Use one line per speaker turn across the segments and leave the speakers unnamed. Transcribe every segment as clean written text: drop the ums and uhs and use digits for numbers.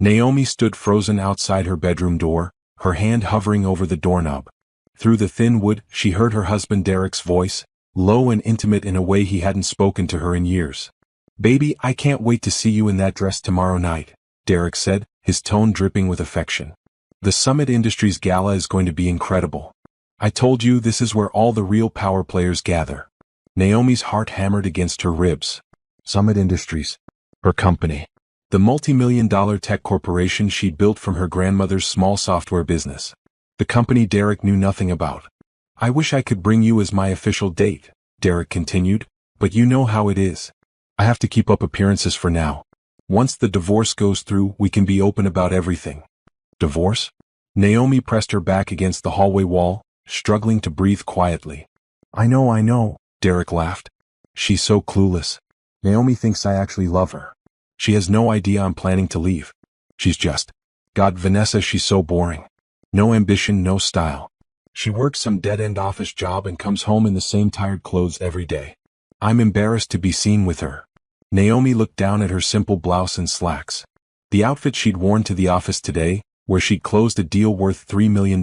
Naomi stood frozen outside her bedroom door, her hand hovering over the doorknob. Through the thin wood, she heard her husband Derek's voice, low and intimate in a way he hadn't spoken to her in years. "Baby, I can't wait to see you in that dress tomorrow night," Derek said, his tone dripping with affection. "The Summit Industries Gala is going to be incredible. I told you this is where all the real power players gather." Naomi's heart hammered against her ribs. Summit Industries. Her company. The multi-million-dollar tech corporation she'd built from her grandmother's small software business. The company Derek knew nothing about. "I wish I could bring you as my official date," Derek continued, "but you know how it is. I have to keep up appearances for now. Once the divorce goes through, we can be open about everything." "Divorce?" Naomi pressed her back against the hallway wall, struggling to breathe quietly. I know, Derek laughed. "She's so clueless. Naomi thinks I actually love her. She has no idea I'm planning to leave. She's just, God, Vanessa, she's so boring. No ambition, no style. She works some dead-end office job and comes home in the same tired clothes every day. I'm embarrassed to be seen with her." Naomi looked down at her simple blouse and slacks. The outfit she'd worn to the office today, where she'd closed a deal worth $3 million.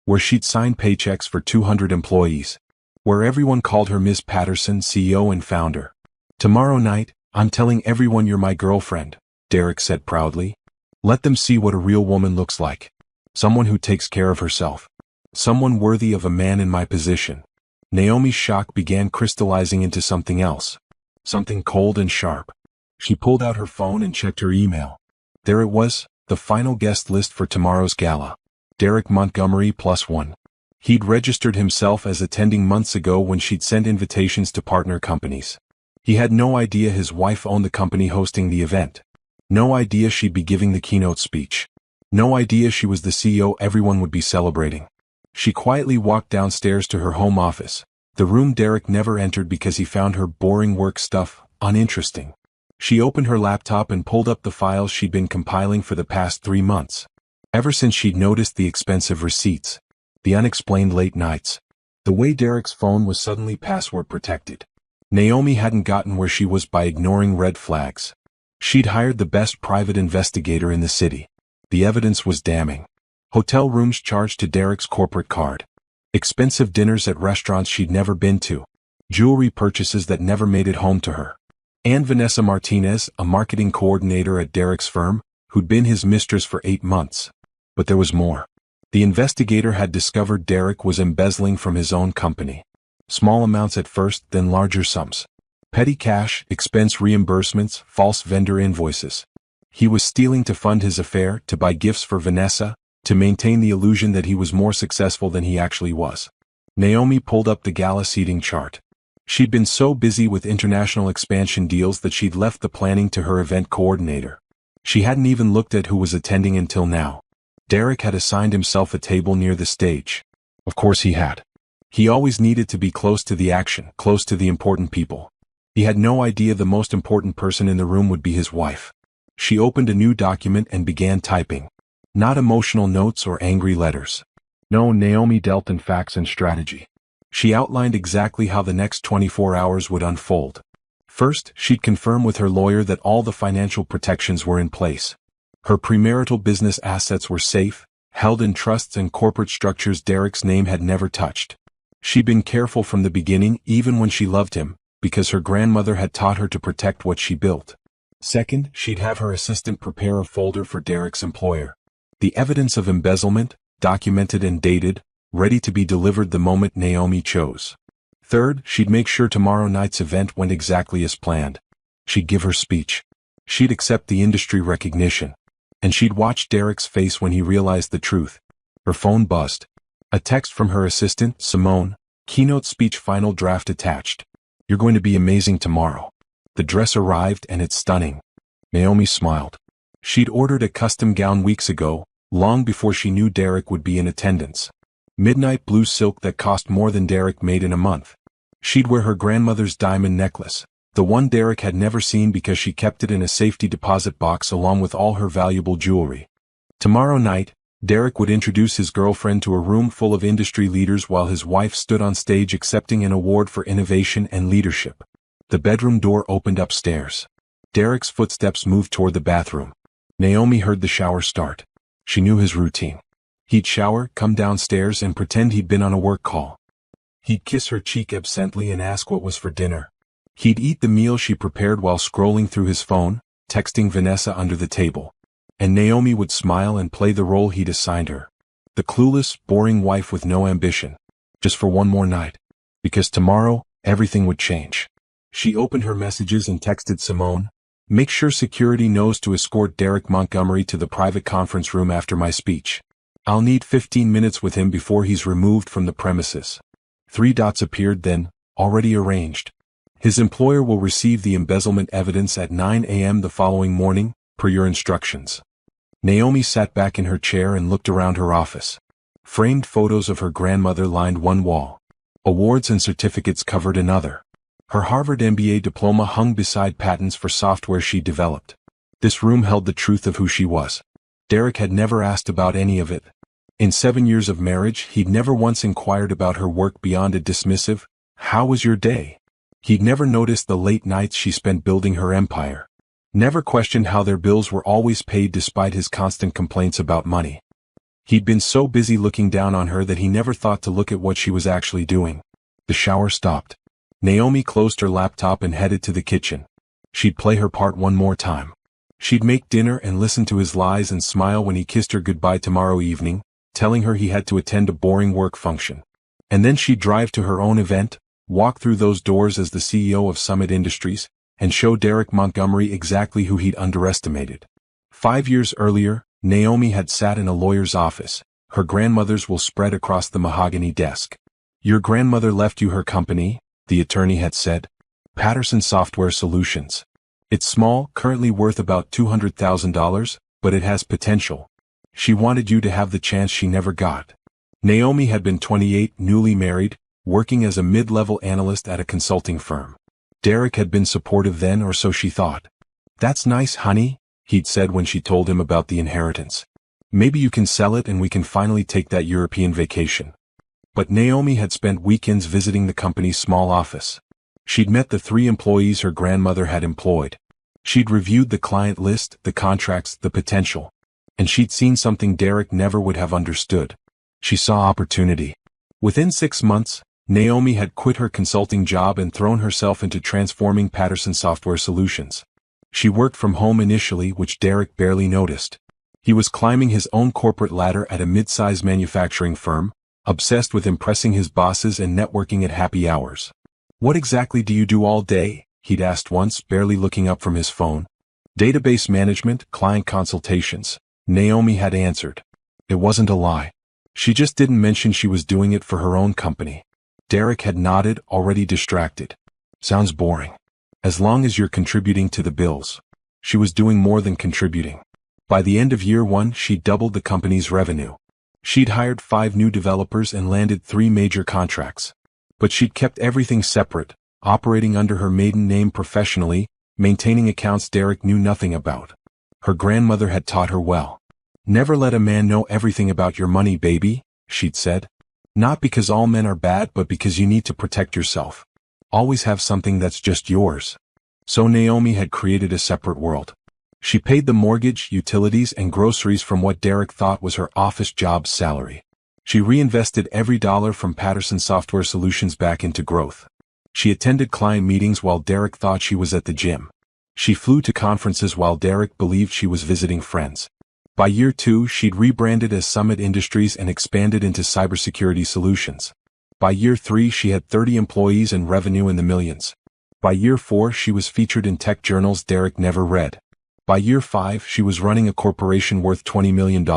Where she'd signed paychecks for 200 employees. Where everyone called her Ms. Patterson, CEO and founder. "Tomorrow night, I'm telling everyone you're my girlfriend," Derek said proudly. "Let them see what a real woman looks like. Someone who takes care of herself. Someone worthy of a man in my position." Naomi's shock began crystallizing into something else. Something cold and sharp. She pulled out her phone and checked her email. There it was, the final guest list for tomorrow's gala. Derek Montgomery +1. He'd registered himself as attending months ago when she'd sent invitations to partner companies. He had no idea his wife owned the company hosting the event. No idea she'd be giving the keynote speech. No idea she was the CEO everyone would be celebrating. She quietly walked downstairs to her home office, the room Derek never entered because he found her boring work stuff uninteresting. She opened her laptop and pulled up the files she'd been compiling for the past 3 months. Ever since she'd noticed the expensive receipts, the unexplained late nights, the way Derek's phone was suddenly password protected. Naomi hadn't gotten where she was by ignoring red flags. She'd hired the best private investigator in the city. The evidence was damning. Hotel rooms charged to Derek's corporate card. Expensive dinners at restaurants she'd never been to. Jewelry purchases that never made it home to her. And Vanessa Martinez, a marketing coordinator at Derek's firm, who'd been his mistress for 8 months. But there was more. The investigator had discovered Derek was embezzling from his own company. Small amounts at first, then larger sums. Petty cash, expense reimbursements, false vendor invoices. He was stealing to fund his affair, to buy gifts for Vanessa, to maintain the illusion that he was more successful than he actually was. Naomi pulled up the gala seating chart. She'd been so busy with international expansion deals that she'd left the planning to her event coordinator. She hadn't even looked at who was attending until now. Derek had assigned himself a table near the stage. Of course he had. He always needed to be close to the action, close to the important people. He had no idea the most important person in the room would be his wife. She opened a new document and began typing. Not emotional notes or angry letters. No, Naomi dealt in facts and strategy. She outlined exactly how the next 24 hours would unfold. First, she'd confirm with her lawyer that all the financial protections were in place. Her premarital business assets were safe, held in trusts and corporate structures Derek's name had never touched. She'd been careful from the beginning, even when she loved him, because her grandmother had taught her to protect what she built. Second, she'd have her assistant prepare a folder for Derek's employer. The evidence of embezzlement, documented and dated, ready to be delivered the moment Naomi chose. Third, she'd make sure tomorrow night's event went exactly as planned. She'd give her speech. She'd accept the industry recognition. And she'd watch Derek's face when he realized the truth. Her phone buzzed. A text from her assistant, Simone, keynote speech final draft attached. You're going to be amazing tomorrow. The dress arrived and it's stunning. Naomi smiled. She'd ordered a custom gown weeks ago, long before she knew Derek would be in attendance. Midnight blue silk that cost more than Derek made in a month. She'd wear her grandmother's diamond necklace, the one Derek had never seen because she kept it in a safety deposit box along with all her valuable jewelry. Tomorrow night, Derek would introduce his girlfriend to a room full of industry leaders while his wife stood on stage accepting an award for innovation and leadership. The bedroom door opened upstairs. Derek's footsteps moved toward the bathroom. Naomi heard the shower start. She knew his routine. He'd shower, come downstairs and pretend he'd been on a work call. He'd kiss her cheek absently and ask what was for dinner. He'd eat the meal she prepared while scrolling through his phone, texting Vanessa under the table. And Naomi would smile and play the role he'd assigned her. The clueless, boring wife with no ambition. Just for one more night. Because tomorrow, everything would change. She opened her messages and texted Simone, "Make sure security knows to escort Derek Montgomery to the private conference room after my speech. I'll need 15 minutes with him before he's removed from the premises." 3 dots appeared then, already arranged. His employer will receive the embezzlement evidence at 9 a.m. the following morning, per your instructions. Naomi sat back in her chair and looked around her office. Framed photos of her grandmother lined one wall. Awards and certificates covered another. Her Harvard MBA diploma hung beside patents for software she developed. This room held the truth of who she was. Derek had never asked about any of it. In 7 years of marriage, he'd never once inquired about her work beyond a dismissive, "How was your day?" He'd never noticed the late nights she spent building her empire. Never questioned how their bills were always paid despite his constant complaints about money. He'd been so busy looking down on her that he never thought to look at what she was actually doing. The shower stopped. Naomi closed her laptop and headed to the kitchen. She'd play her part one more time. She'd make dinner and listen to his lies and smile when he kissed her goodbye tomorrow evening, telling her he had to attend a boring work function. And then she'd drive to her own event, walk through those doors as the CEO of Summit Industries, and show Derek Montgomery exactly who he'd underestimated. 5 years earlier, Naomi had sat in a lawyer's office, her grandmother's will spread across the mahogany desk. "Your grandmother left you her company," the attorney had said. "Patterson Software Solutions. It's small, currently worth about $200,000, but it has potential. She wanted you to have the chance she never got." Naomi had been 28, newly married, working as a mid-level analyst at a consulting firm. Derek had been supportive then, or so she thought. "That's nice, honey," he'd said when she told him about the inheritance. "Maybe you can sell it and we can finally take that European vacation." But Naomi had spent weekends visiting the company's small office. She'd met the 3 employees her grandmother had employed. She'd reviewed the client list, the contracts, the potential. And she'd seen something Derek never would have understood. She saw opportunity. Within 6 months, Naomi had quit her consulting job and thrown herself into transforming Patterson Software Solutions. She worked from home initially, which Derek barely noticed. He was climbing his own corporate ladder at a mid-size manufacturing firm, obsessed with impressing his bosses and networking at happy hours. "What exactly do you do all day?" he'd asked once, barely looking up from his phone. "Database management, client consultations," Naomi had answered. It wasn't a lie. She just didn't mention she was doing it for her own company. Derek had nodded, already distracted. "Sounds boring. As long as you're contributing to the bills." She was doing more than contributing. By the end of year 1, she'd doubled the company's revenue. She'd hired 5 new developers and landed 3 major contracts. But she'd kept everything separate, operating under her maiden name professionally, maintaining accounts Derek knew nothing about. Her grandmother had taught her well. "Never let a man know everything about your money, baby," she'd said. "Not because all men are bad, but because you need to protect yourself. Always have something that's just yours." So Naomi had created a separate world. She paid the mortgage, utilities, and groceries from what Derek thought was her office job's salary. She reinvested every dollar from Patterson Software Solutions back into growth. She attended client meetings while Derek thought she was at the gym. She flew to conferences while Derek believed she was visiting friends. By year 2, she'd rebranded as Summit Industries and expanded into cybersecurity solutions. By year 3, she had 30 employees and revenue in the millions. By year 4, she was featured in tech journals Derek never read. By year 5, she was running a corporation worth $20 million.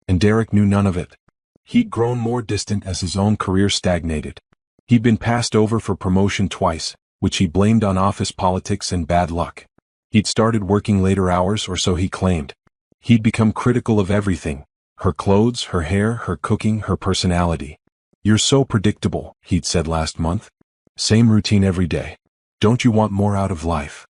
And Derek knew none of it. He'd grown more distant as his own career stagnated. He'd been passed over for promotion twice, which he blamed on office politics and bad luck. He'd started working later hours, or so he claimed. He'd become critical of everything: her clothes, her hair, her cooking, her personality. "You're so predictable," he'd said last month. "Same routine every day. Don't you want more out of life?"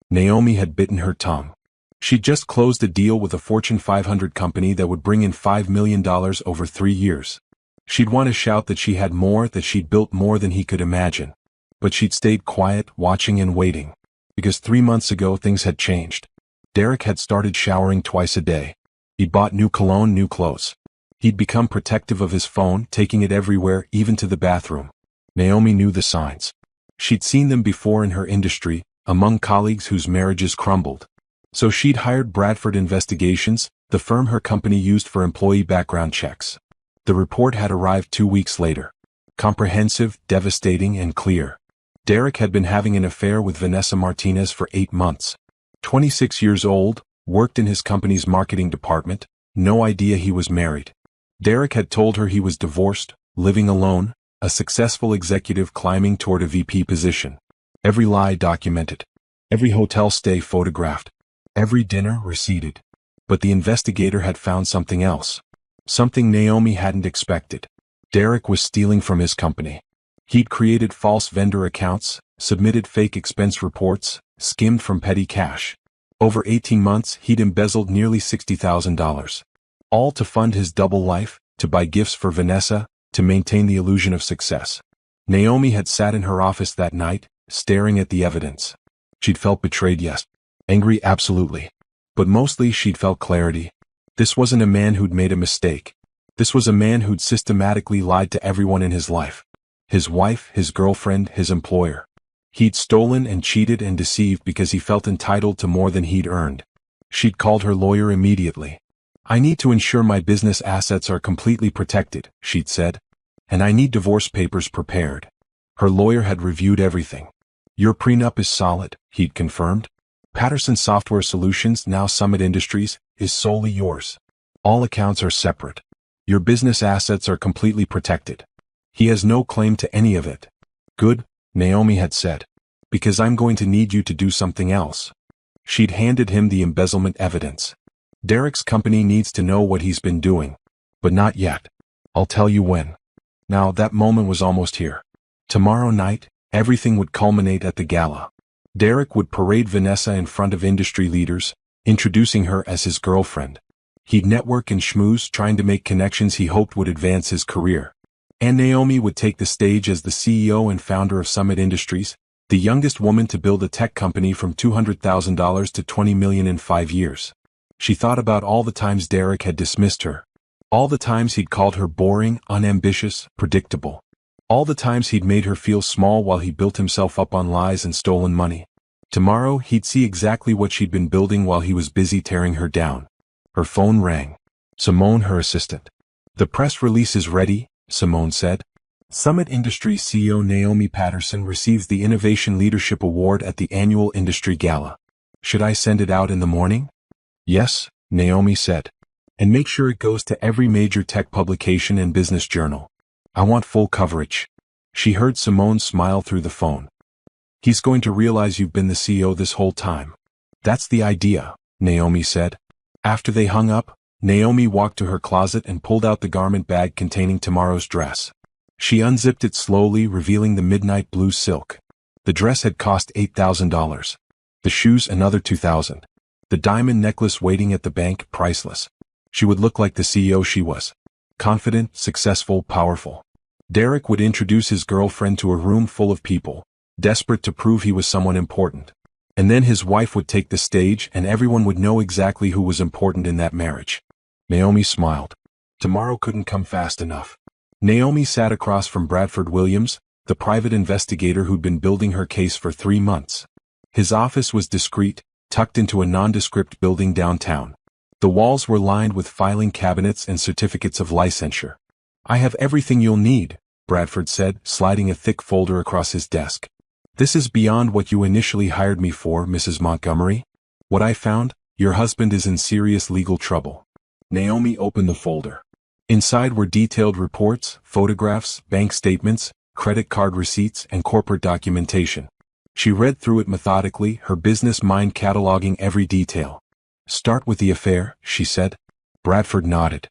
Naomi had bitten her tongue. She'd just closed a deal with a Fortune 500 company that would bring in $5 million over 3 years. She'd want to shout that she had more, that she'd built more than he could imagine. But she'd stayed quiet, watching and waiting. Because 3 months ago things had changed. Derek had started showering twice a day. He'd bought new cologne, new clothes. He'd become protective of his phone, taking it everywhere, even to the bathroom. Naomi knew the signs. She'd seen them before in her industry, among colleagues whose marriages crumbled. So she'd hired Bradford Investigations, the firm her company used for employee background checks. The report had arrived 2 weeks later. Comprehensive, devastating, and clear. Derek had been having an affair with Vanessa Martinez for 8 months. 26 years old, worked in his company's marketing department, no idea he was married. Derek had told her he was divorced, living alone, a successful executive climbing toward a VP position. Every lie documented. Every hotel stay photographed. Every dinner receipted. But the investigator had found something else. Something Naomi hadn't expected. Derek was stealing from his company. He'd created false vendor accounts, submitted fake expense reports, skimmed from petty cash. Over 18 months, he'd embezzled nearly $60,000. All to fund his double life, to buy gifts for Vanessa, to maintain the illusion of success. Naomi had sat in her office that night, staring at the evidence. She'd felt betrayed, yes. Angry, absolutely. But mostly she'd felt clarity. This wasn't a man who'd made a mistake. This was a man who'd systematically lied to everyone in his life. His wife, his girlfriend, his employer. He'd stolen and cheated and deceived because he felt entitled to more than he'd earned. She'd called her lawyer immediately. "I need to ensure my business assets are completely protected," she'd said. "And I need divorce papers prepared." Her lawyer had reviewed everything. "Your prenup is solid," he'd confirmed. "Patterson Software Solutions, now Summit Industries, is solely yours. All accounts are separate. Your business assets are completely protected. He has no claim to any of it." "Good," Naomi had said. "Because I'm going to need you to do something else." She'd handed him the embezzlement evidence. "Derek's company needs to know what he's been doing. But not yet. I'll tell you when." Now that moment was almost here. Tomorrow night, everything would culminate at the gala. Derek would parade Vanessa in front of industry leaders, introducing her as his girlfriend. He'd network and schmooze, trying to make connections he hoped would advance his career. And Naomi would take the stage as the CEO and founder of Summit Industries, the youngest woman to build a tech company from $200,000 to $20 million in 5 years. She thought about all the times Derek had dismissed her. All the times he'd called her boring, unambitious, predictable. All the times he'd made her feel small while he built himself up on lies and stolen money. Tomorrow he'd see exactly what she'd been building while he was busy tearing her down. Her phone rang. Simone, her assistant. "The press release is ready," Simone said. "Summit Industries CEO Naomi Patterson receives the Innovation Leadership Award at the annual industry gala. Should I send it out in the morning?" "Yes," Naomi said. "And make sure it goes to every major tech publication and business journal. I want full coverage." She heard Simone smile through the phone. "He's going to realize you've been the CEO this whole time." "That's the idea," Naomi said. After they hung up, Naomi walked to her closet and pulled out the garment bag containing tomorrow's dress. She unzipped it slowly, revealing the midnight blue silk. The dress had cost $8,000. The shoes another $2,000. The diamond necklace waiting at the bank, priceless. She would look like the CEO she was. Confident, successful, powerful. Derek would introduce his girlfriend to a room full of people, desperate to prove he was someone important. And then his wife would take the stage and everyone would know exactly who was important in that marriage. Naomi smiled. Tomorrow couldn't come fast enough. Naomi sat across from Bradford Williams, the private investigator who'd been building her case for 3 months. His office was discreet, tucked into a nondescript building downtown. The walls were lined with filing cabinets and certificates of licensure. "I have everything you'll need," Bradford said, sliding a thick folder across his desk. "This is beyond what you initially hired me for, Mrs. Montgomery. What I found, your husband is in serious legal trouble." Naomi opened the folder. Inside were detailed reports, photographs, bank statements, credit card receipts, and corporate documentation. She read through it methodically, her business mind cataloging every detail. "Start with the affair," she said. Bradford nodded.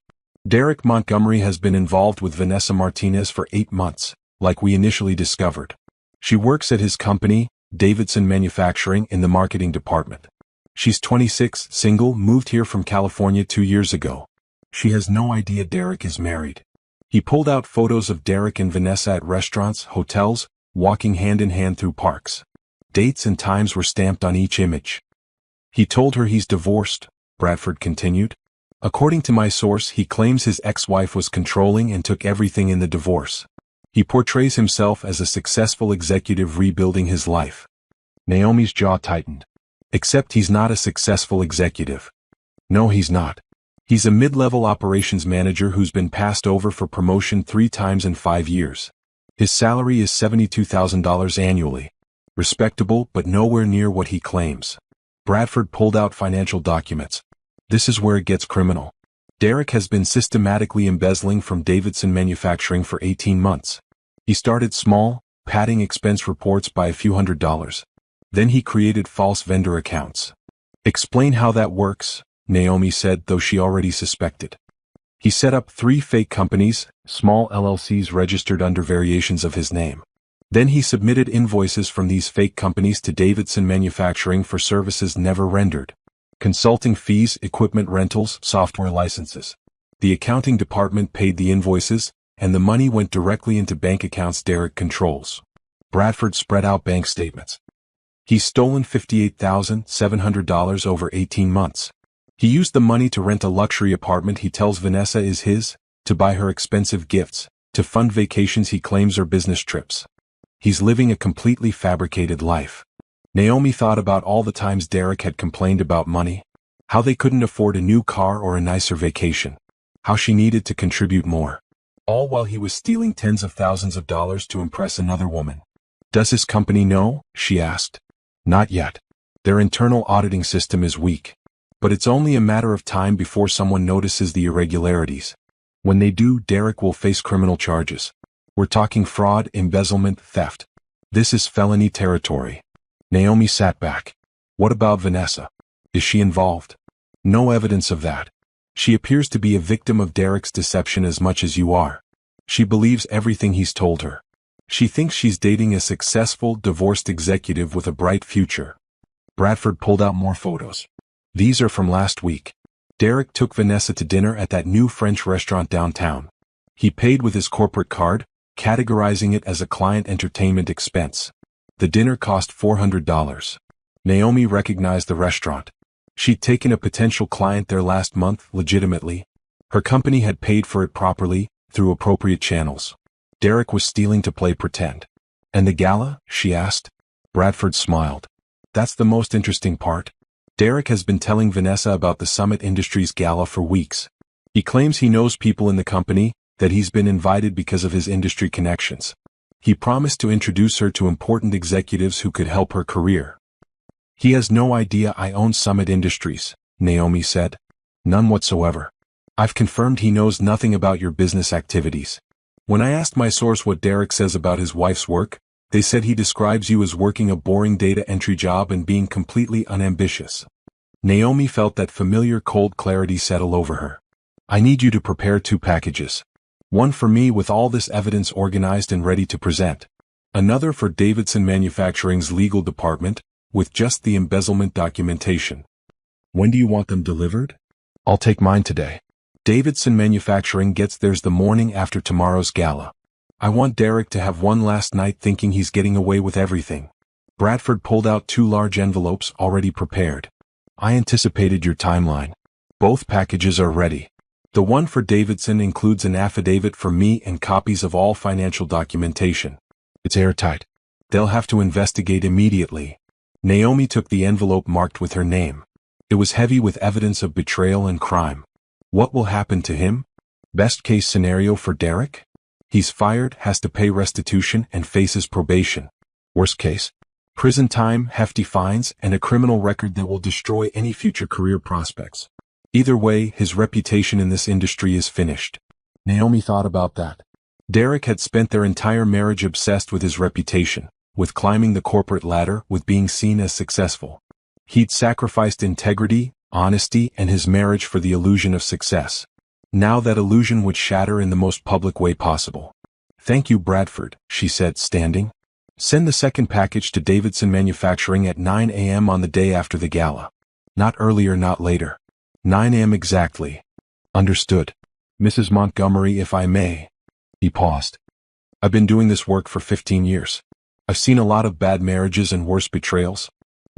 "Derek Montgomery has been involved with Vanessa Martinez for 8 months, like we initially discovered. She works at his company, Davidson Manufacturing, in the marketing department. She's 26, single, moved here from California 2 years ago. She has no idea Derek is married." He pulled out photos of Derek and Vanessa at restaurants, hotels, walking hand in hand through parks. Dates and times were stamped on each image. He told her he's divorced, Bradford continued. According to my source, he claims his ex-wife was controlling and took everything in the divorce. He portrays himself as a successful executive rebuilding his life. Naomi's jaw tightened. Except he's not a successful executive. No, he's not. He's a mid-level operations manager who's been passed over for promotion 3 times in 5 years. His salary is $72,000 annually. Respectable, but nowhere near what he claims. Bradford pulled out financial documents. This is where it gets criminal. Derek has been systematically embezzling from Davidson Manufacturing for 18 months. He started small, padding expense reports by a few $100s. Then he created false vendor accounts. Explain how that works, Naomi said, though she already suspected. He set up 3 fake companies, small LLCs registered under variations of his name. Then he submitted invoices from these fake companies to Davidson Manufacturing for services never rendered. Consulting fees, equipment rentals, software licenses. The accounting department paid the invoices, and the money went directly into bank accounts Derek controls. Bradford spread out bank statements. He's stolen $58,700 over 18 months. He used the money to rent a luxury apartment he tells Vanessa is his, to buy her expensive gifts, to fund vacations he claims are business trips. He's living a completely fabricated life. Naomi thought about all the times Derek had complained about money, how they couldn't afford a new car or a nicer vacation, how she needed to contribute more. All while he was stealing tens of thousands of dollars to impress another woman. Does his company know? She asked. Not yet. Their internal auditing system is weak. But it's only a matter of time before someone notices the irregularities. When they do, Derek will face criminal charges. We're talking fraud, embezzlement, theft. This is felony territory. Naomi sat back. What about Vanessa? Is she involved? No evidence of that. She appears to be a victim of Derek's deception as much as you are. She believes everything he's told her. She thinks she's dating a successful, divorced executive with a bright future. Bradford pulled out more photos. These are from last week. Derek took Vanessa to dinner at that new French restaurant downtown. He paid with his corporate card, categorizing it as a client entertainment expense. The dinner cost $400. Naomi recognized the restaurant. She'd taken a potential client there last month, legitimately. Her company had paid for it properly, through appropriate channels. Derek was stealing to play pretend. And the gala? She asked. Bradford smiled. That's the most interesting part. Derek has been telling Vanessa about the Summit Industries gala for weeks. He claims he knows people in the company, that he's been invited because of his industry connections. He promised to introduce her to important executives who could help her career. He has no idea I own Summit Industries, Naomi said. None whatsoever. I've confirmed he knows nothing about your business activities. When I asked my source what Derek says about his wife's work, they said he describes you as working a boring data entry job and being completely unambitious. Naomi felt that familiar cold clarity settle over her. I need you to prepare 2 packages. One for me with all this evidence organized and ready to present. Another for Davidson Manufacturing's legal department, with just the embezzlement documentation. When do you want them delivered? I'll take mine today. Davidson Manufacturing gets theirs the morning after tomorrow's gala. I want Derek to have one last night thinking he's getting away with everything. Bradford pulled out 2 large envelopes already prepared. I anticipated your timeline. Both packages are ready. The one for Davidson includes an affidavit from me and copies of all financial documentation. It's airtight. They'll have to investigate immediately. Naomi took the envelope marked with her name. It was heavy with evidence of betrayal and crime. What will happen to him? Best case scenario for Derek? He's fired, has to pay restitution, and faces probation. Worst case? Prison time, hefty fines, and a criminal record that will destroy any future career prospects. Either way, his reputation in this industry is finished. Naomi thought about that. Derek had spent their entire marriage obsessed with his reputation, with climbing the corporate ladder, with being seen as successful. He'd sacrificed integrity, honesty, and his marriage for the illusion of success. Now that illusion would shatter in the most public way possible. Thank you, Bradford, she said, standing. Send the second package to Davidson Manufacturing at 9 a.m. on the day after the gala. Not earlier, not later. 9 a.m. exactly. Understood. Mrs. Montgomery, if I may. He paused. I've been doing this work for 15 years. I've seen a lot of bad marriages and worse betrayals.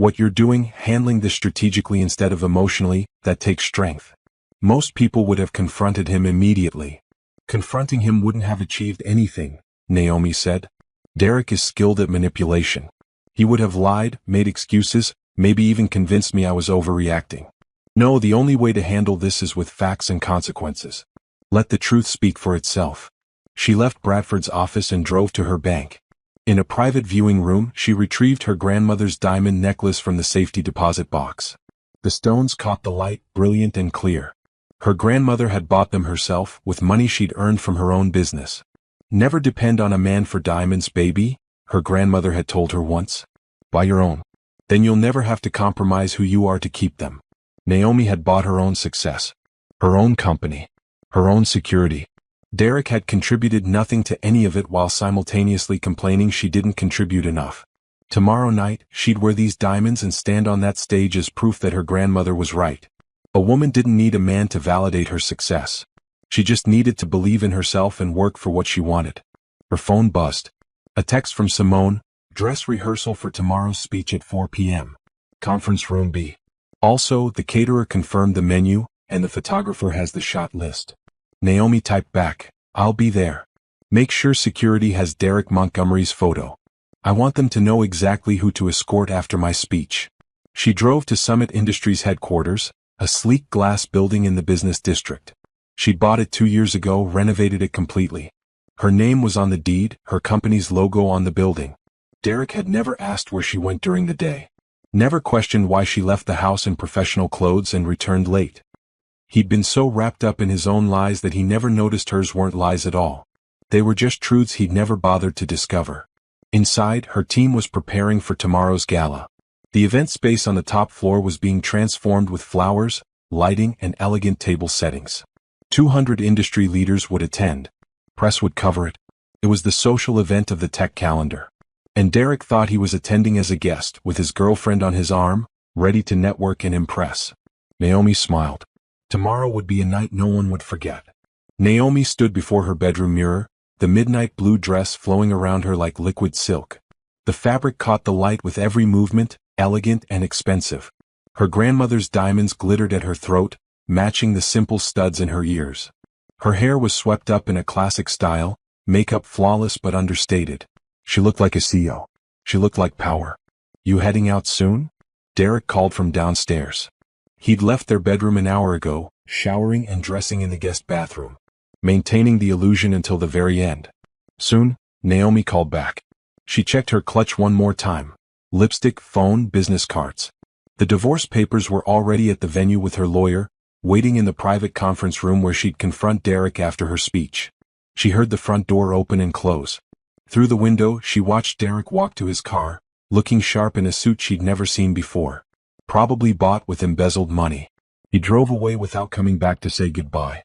What you're doing, handling this strategically instead of emotionally, that takes strength. Most people would have confronted him immediately. Confronting him wouldn't have achieved anything, Naomi said. Derek is skilled at manipulation. He would have lied, made excuses, maybe even convinced me I was overreacting. No, the only way to handle this is with facts and consequences. Let the truth speak for itself. She left Bradford's office and drove to her bank. In a private viewing room, she retrieved her grandmother's diamond necklace from the safety deposit box. The stones caught the light, brilliant and clear. Her grandmother had bought them herself, with money she'd earned from her own business. Never depend on a man for diamonds, baby, her grandmother had told her once. Buy your own. Then you'll never have to compromise who you are to keep them. Naomi had bought her own success. Her own company. Her own security. Derek had contributed nothing to any of it while simultaneously complaining she didn't contribute enough. Tomorrow night, she'd wear these diamonds and stand on that stage as proof that her grandmother was right. A woman didn't need a man to validate her success. She just needed to believe in herself and work for what she wanted. Her phone buzzed. A text from Simone, dress rehearsal for tomorrow's speech at 4 p.m. Conference room B. Also, the caterer confirmed the menu, and the photographer has the shot list. Naomi typed back, I'll be there. Make sure security has Derek Montgomery's photo. I want them to know exactly who to escort after my speech. She drove to Summit Industries headquarters, a sleek glass building in the business district. She'd bought it 2 years ago, renovated it completely. Her name was on the deed, her company's logo on the building. Derek had never asked where she went during the day. Never questioned why she left the house in professional clothes and returned late. He'd been so wrapped up in his own lies that he never noticed hers weren't lies at all. They were just truths he'd never bothered to discover. Inside, her team was preparing for tomorrow's gala. The event space on the top floor was being transformed with flowers, lighting, and elegant table settings. 200 industry leaders would attend. Press would cover it. It was the social event of the tech calendar. And Derek thought he was attending as a guest, with his girlfriend on his arm, ready to network and impress. Naomi smiled. Tomorrow would be a night no one would forget. Naomi stood before her bedroom mirror, the midnight blue dress flowing around her like liquid silk. The fabric caught the light with every movement, elegant and expensive. Her grandmother's diamonds glittered at her throat, matching the simple studs in her ears. Her hair was swept up in a classic style, makeup flawless but understated. She looked like a CEO. She looked like power. You heading out soon? Derek called from downstairs. He'd left their bedroom an hour ago, showering and dressing in the guest bathroom, maintaining the illusion until the very end. Soon, Naomi called back. She checked her clutch one more time. Lipstick, phone, business cards. The divorce papers were already at the venue with her lawyer, waiting in the private conference room where she'd confront Derek after her speech. She heard the front door open and close. Through the window, she watched Derek walk to his car, looking sharp in a suit she'd never seen before. Probably bought with embezzled money. He drove away without coming back to say goodbye.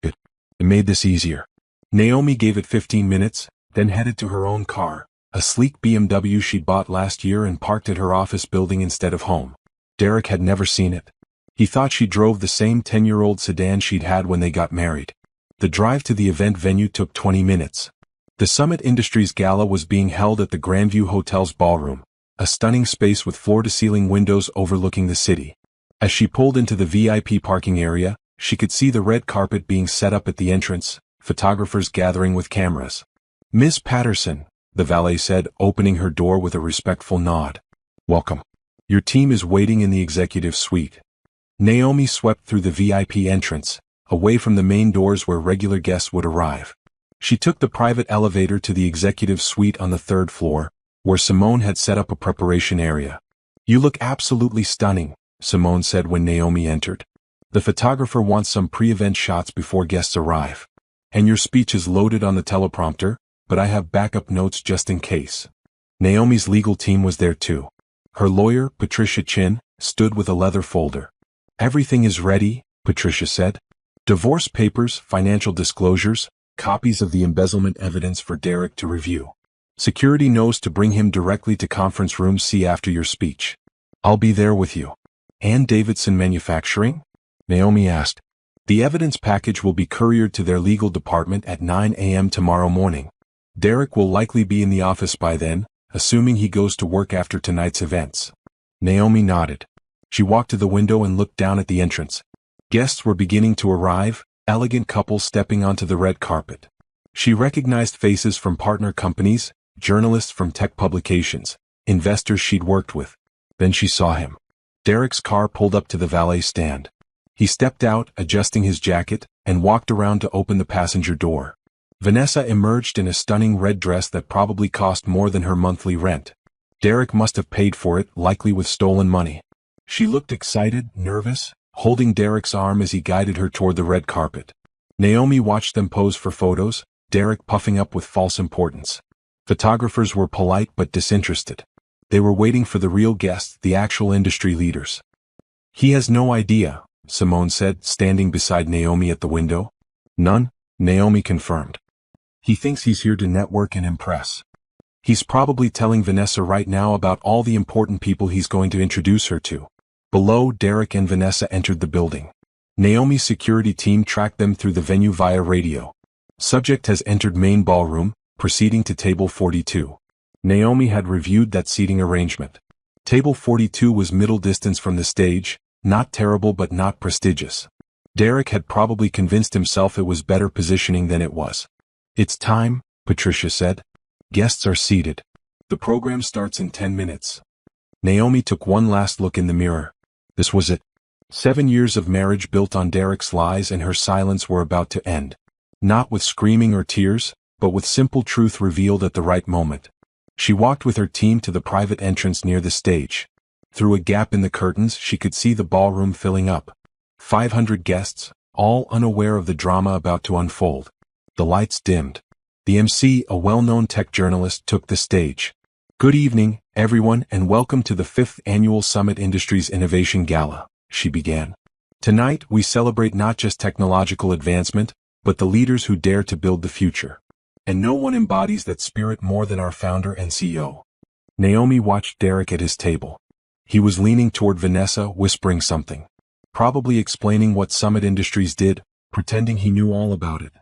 It made this easier. Naomi gave it 15 minutes, then headed to her own car, a sleek BMW she'd bought last year and parked at her office building instead of home. Derek had never seen it. He thought she drove the same 10-year-old sedan she'd had when they got married. The drive to the event venue took 20 minutes. The Summit Industries Gala was being held at the Grandview Hotel's ballroom, a stunning space with floor-to-ceiling windows overlooking the city. As she pulled into the VIP parking area, she could see the red carpet being set up at the entrance, photographers gathering with cameras. Miss Patterson, the valet said, opening her door with a respectful nod. Welcome. Your team is waiting in the executive suite. Naomi swept through the VIP entrance, away from the main doors where regular guests would arrive. She took the private elevator to the executive suite on the 3rd floor, where Simone had set up a preparation area. You look absolutely stunning, Simone said when Naomi entered. The photographer wants some pre-event shots before guests arrive. And your speech is loaded on the teleprompter, but I have backup notes just in case. Naomi's legal team was there too. Her lawyer, Patricia Chin, stood with a leather folder. Everything is ready, Patricia said. Divorce papers, financial disclosures, copies of the embezzlement evidence for Derek to review. Security knows to bring him directly to conference room C after your speech. I'll be there with you. And Davidson Manufacturing? Naomi asked. The evidence package will be couriered to their legal department at 9 a.m. tomorrow morning. Derek will likely be in the office by then, assuming he goes to work after tonight's events. Naomi nodded. She walked to the window and looked down at the entrance. Guests were beginning to arrive, elegant couples stepping onto the red carpet. She recognized faces from partner companies, journalists from tech publications, investors she'd worked with. Then she saw him. Derek's car pulled up to the valet stand. He stepped out, adjusting his jacket, and walked around to open the passenger door. Vanessa emerged in a stunning red dress that probably cost more than her monthly rent. Derek must have paid for it, likely with stolen money. She looked excited, nervous, holding Derek's arm as he guided her toward the red carpet. Naomi watched them pose for photos, Derek puffing up with false importance. Photographers were polite but disinterested. They were waiting for the real guests, the actual industry leaders. "He has no idea," Simone said, standing beside Naomi at the window. "None," Naomi confirmed. "He thinks he's here to network and impress. He's probably telling Vanessa right now about all the important people he's going to introduce her to." Below, Derek and Vanessa entered the building. Naomi's security team tracked them through the venue via radio. "Subject has entered main ballroom, proceeding to table 42. Naomi had reviewed that seating arrangement. Table 42 was middle distance from the stage, not terrible but not prestigious. Derek had probably convinced himself it was better positioning than it was. "It's time," Patricia said. "Guests are seated. The program starts in 10 minutes. Naomi took one last look in the mirror. This was it. 7 years of marriage built on Derek's lies and her silence were about to end. Not with screaming or tears, but with simple truth revealed at the right moment. She walked with her team to the private entrance near the stage. Through a gap in the curtains, she could see the ballroom filling up. 500 guests, all unaware of the drama about to unfold. The lights dimmed. The MC, a well-known tech journalist, took the stage. "Good evening, everyone, and welcome to the 5th Annual Summit Industries Innovation Gala," she began. "Tonight, we celebrate not just technological advancement, but the leaders who dare to build the future. And no one embodies that spirit more than our founder and CEO." Naomi watched Derek at his table. He was leaning toward Vanessa, whispering something. Probably explaining what Summit Industries did, pretending he knew all about it.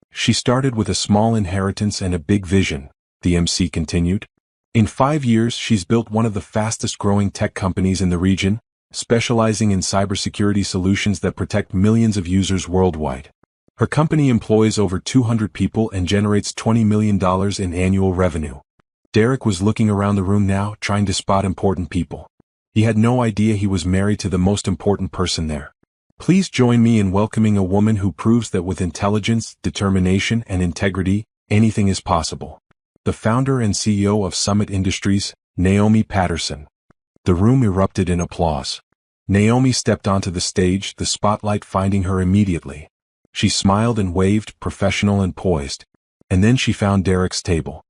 "She started with a small inheritance and a big vision," the MC continued. "In 5 years, she's built one of the fastest-growing tech companies in the region, specializing in cybersecurity solutions that protect millions of users worldwide. Her company employs over 200 people and generates $20 million in annual revenue." Derek was looking around the room now, trying to spot important people. He had no idea he was married to the most important person there. "Please join me in welcoming a woman who proves that with intelligence, determination, and integrity, anything is possible. The founder and CEO of Summit Industries, Naomi Patterson." The room erupted in applause. Naomi stepped onto the stage, the spotlight finding her immediately. She smiled and waved, professional and poised. And then she found Derek's table.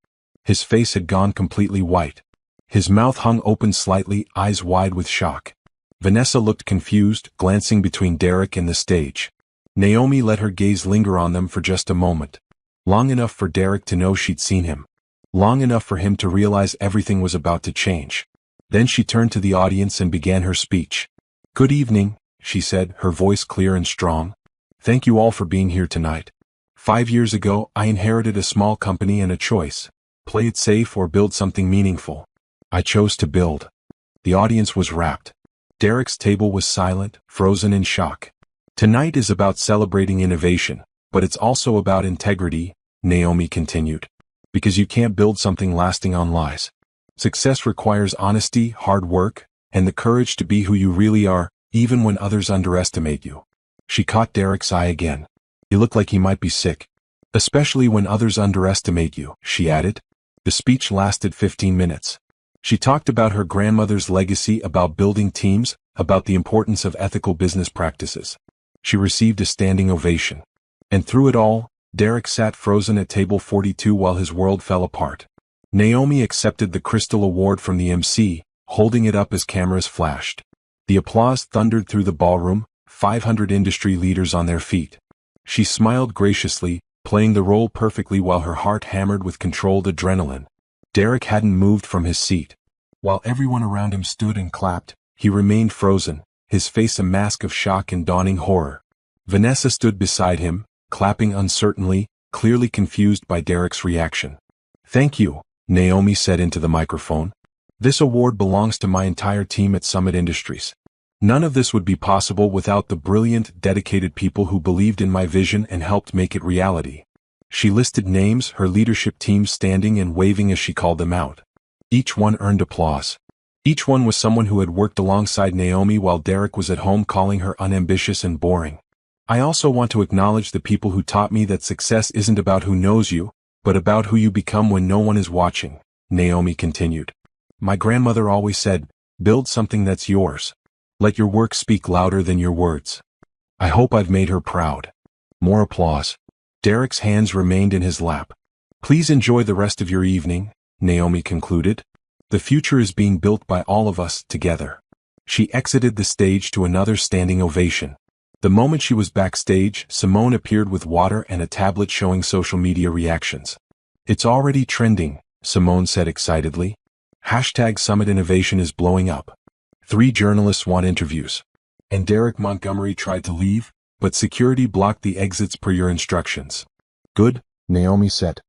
His face had gone completely white. His mouth hung open slightly, eyes wide with shock. Vanessa looked confused, glancing between Derek and the stage. Naomi let her gaze linger on them for just a moment. Long enough for Derek to know she'd seen him. Long enough for him to realize everything was about to change. Then she turned to the audience and began her speech. "Good evening," she said, her voice clear and strong. "Thank you all for being here tonight. 5 years ago, I inherited a small company and a choice. Play it safe or build something meaningful. I chose to build." The audience was rapt. Derek's table was silent, frozen in shock. "Tonight is about celebrating innovation, but it's also about integrity," Naomi continued. "Because you can't build something lasting on lies. Success requires honesty, hard work, and the courage to be who you really are, even when others underestimate you." She caught Derek's eye again. "You look like he might be sick. Especially when others underestimate you," she added. The speech lasted 15 minutes. She talked about her grandmother's legacy, about building teams, about the importance of ethical business practices. She received a standing ovation. And through it all, Derek sat frozen at table 42 while his world fell apart. Naomi accepted the Crystal Award from the MC, holding it up as cameras flashed. The applause thundered through the ballroom, 500 industry leaders on their feet. She smiled graciously, playing the role perfectly while her heart hammered with controlled adrenaline. Derek hadn't moved from his seat. While everyone around him stood and clapped, he remained frozen, his face a mask of shock and dawning horror. Vanessa stood beside him, clapping uncertainly, clearly confused by Derek's reaction. Thank you, Naomi said into the microphone. This award belongs to my entire team at Summit Industries. None of this would be possible without the brilliant, dedicated people who believed in my vision and helped make it reality. She listed names, her leadership team standing and waving as she called them out. Each one earned applause. Each one was someone who had worked alongside Naomi while Derek was at home calling her unambitious and boring. I also want to acknowledge the people who taught me that success isn't about who knows you, but about who you become when no one is watching, Naomi continued. My grandmother always said, build something that's yours. Let your work speak louder than your words. I hope I've made her proud. More applause. Derek's hands remained in his lap. Please enjoy the rest of your evening, Naomi concluded. The future is being built by all of us together. She exited the stage to another standing ovation. The moment she was backstage, Simone appeared with water and a tablet showing social media reactions. It's already trending, Simone said excitedly. #Summit Innovation is blowing up. 3 journalists want interviews. And Derek Montgomery tried to leave, but security blocked the exits per your instructions. Good, Naomi said.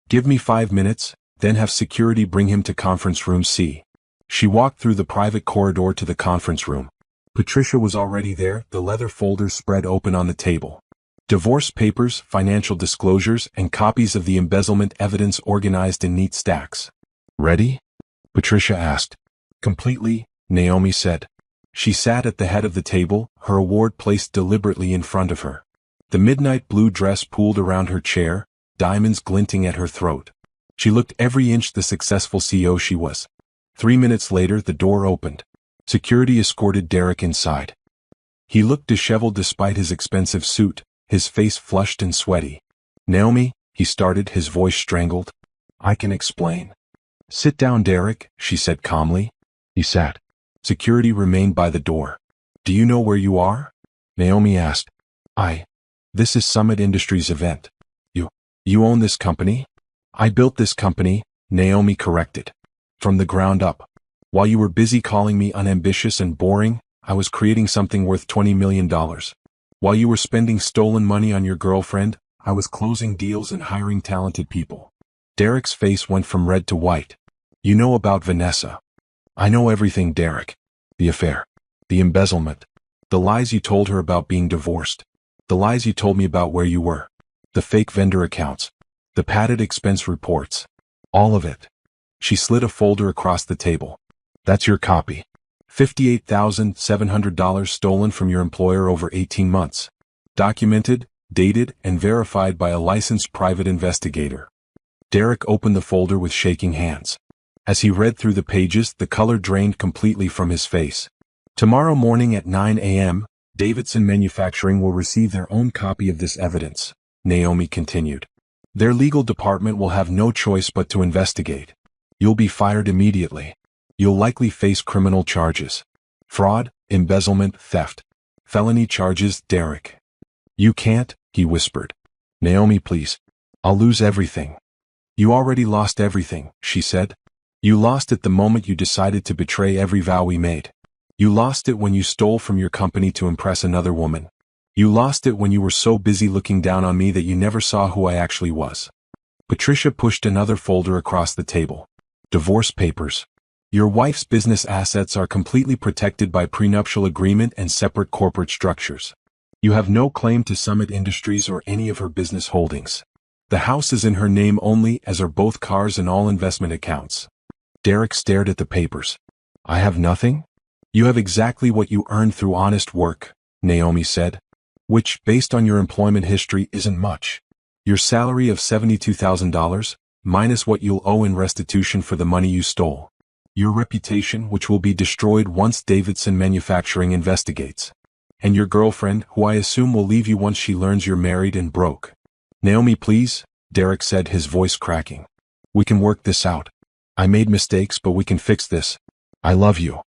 Give me 5 minutes, then have security bring him to conference room C. She walked through the private corridor to the conference room. Patricia was already there, the leather folders spread open on the table. Divorce papers, financial disclosures, and copies of the embezzlement evidence organized in neat stacks. Ready? Patricia asked. Completely, Naomi said. She sat at the head of the table, her award placed deliberately in front of her. The midnight blue dress pooled around her chair, diamonds glinting at her throat. She looked every inch the successful CEO she was. 3 minutes later, the door opened. Security escorted Derek inside. He looked disheveled despite his expensive suit, his face flushed and sweaty. Naomi, he started, his voice strangled. I can explain. Sit down, Derek, she said calmly. He sat. Security remained by the door. Do you know where you are? Naomi asked. This is Summit Industries event. You own this company? I built this company, Naomi corrected. From the ground up. While you were busy calling me unambitious and boring, I was creating something worth $20 million. While you were spending stolen money on your girlfriend, I was closing deals and hiring talented people. Derek's face went from red to white. You know about Vanessa. I know everything, Derek. The affair. The embezzlement. The lies you told her about being divorced. The lies you told me about where you were. The fake vendor accounts. The padded expense reports. All of it. She slid a folder across the table. That's your copy. $58,700 stolen from your employer over 18 months. Documented, dated, and verified by a licensed private investigator. Derek opened the folder with shaking hands. As he read through the pages, the color drained completely from his face. Tomorrow morning at 9 a.m., Davidson Manufacturing will receive their own copy of this evidence, Naomi continued. Their legal department will have no choice but to investigate. You'll be fired immediately. You'll likely face criminal charges. Fraud, embezzlement, theft. Felony charges, Derek. You can't, he whispered. Naomi, please. I'll lose everything. You already lost everything, she said. You lost it the moment you decided to betray every vow we made. You lost it when you stole from your company to impress another woman. You lost it when you were so busy looking down on me that you never saw who I actually was. Patricia pushed another folder across the table. Divorce papers. Your wife's business assets are completely protected by prenuptial agreement and separate corporate structures. You have no claim to Summit Industries or any of her business holdings. The house is in her name only, as are both cars and all investment accounts. Derek stared at the papers. I have nothing? You have exactly what you earned through honest work, Naomi said. Which, based on your employment history, isn't much. Your salary of $72,000, minus what you'll owe in restitution for the money you stole. Your reputation, which will be destroyed once Davidson Manufacturing investigates. And your girlfriend, who I assume will leave you once she learns you're married and broke. Naomi, please, Derek said, his voice cracking. We can work this out. I made mistakes, but we can fix this. I love you.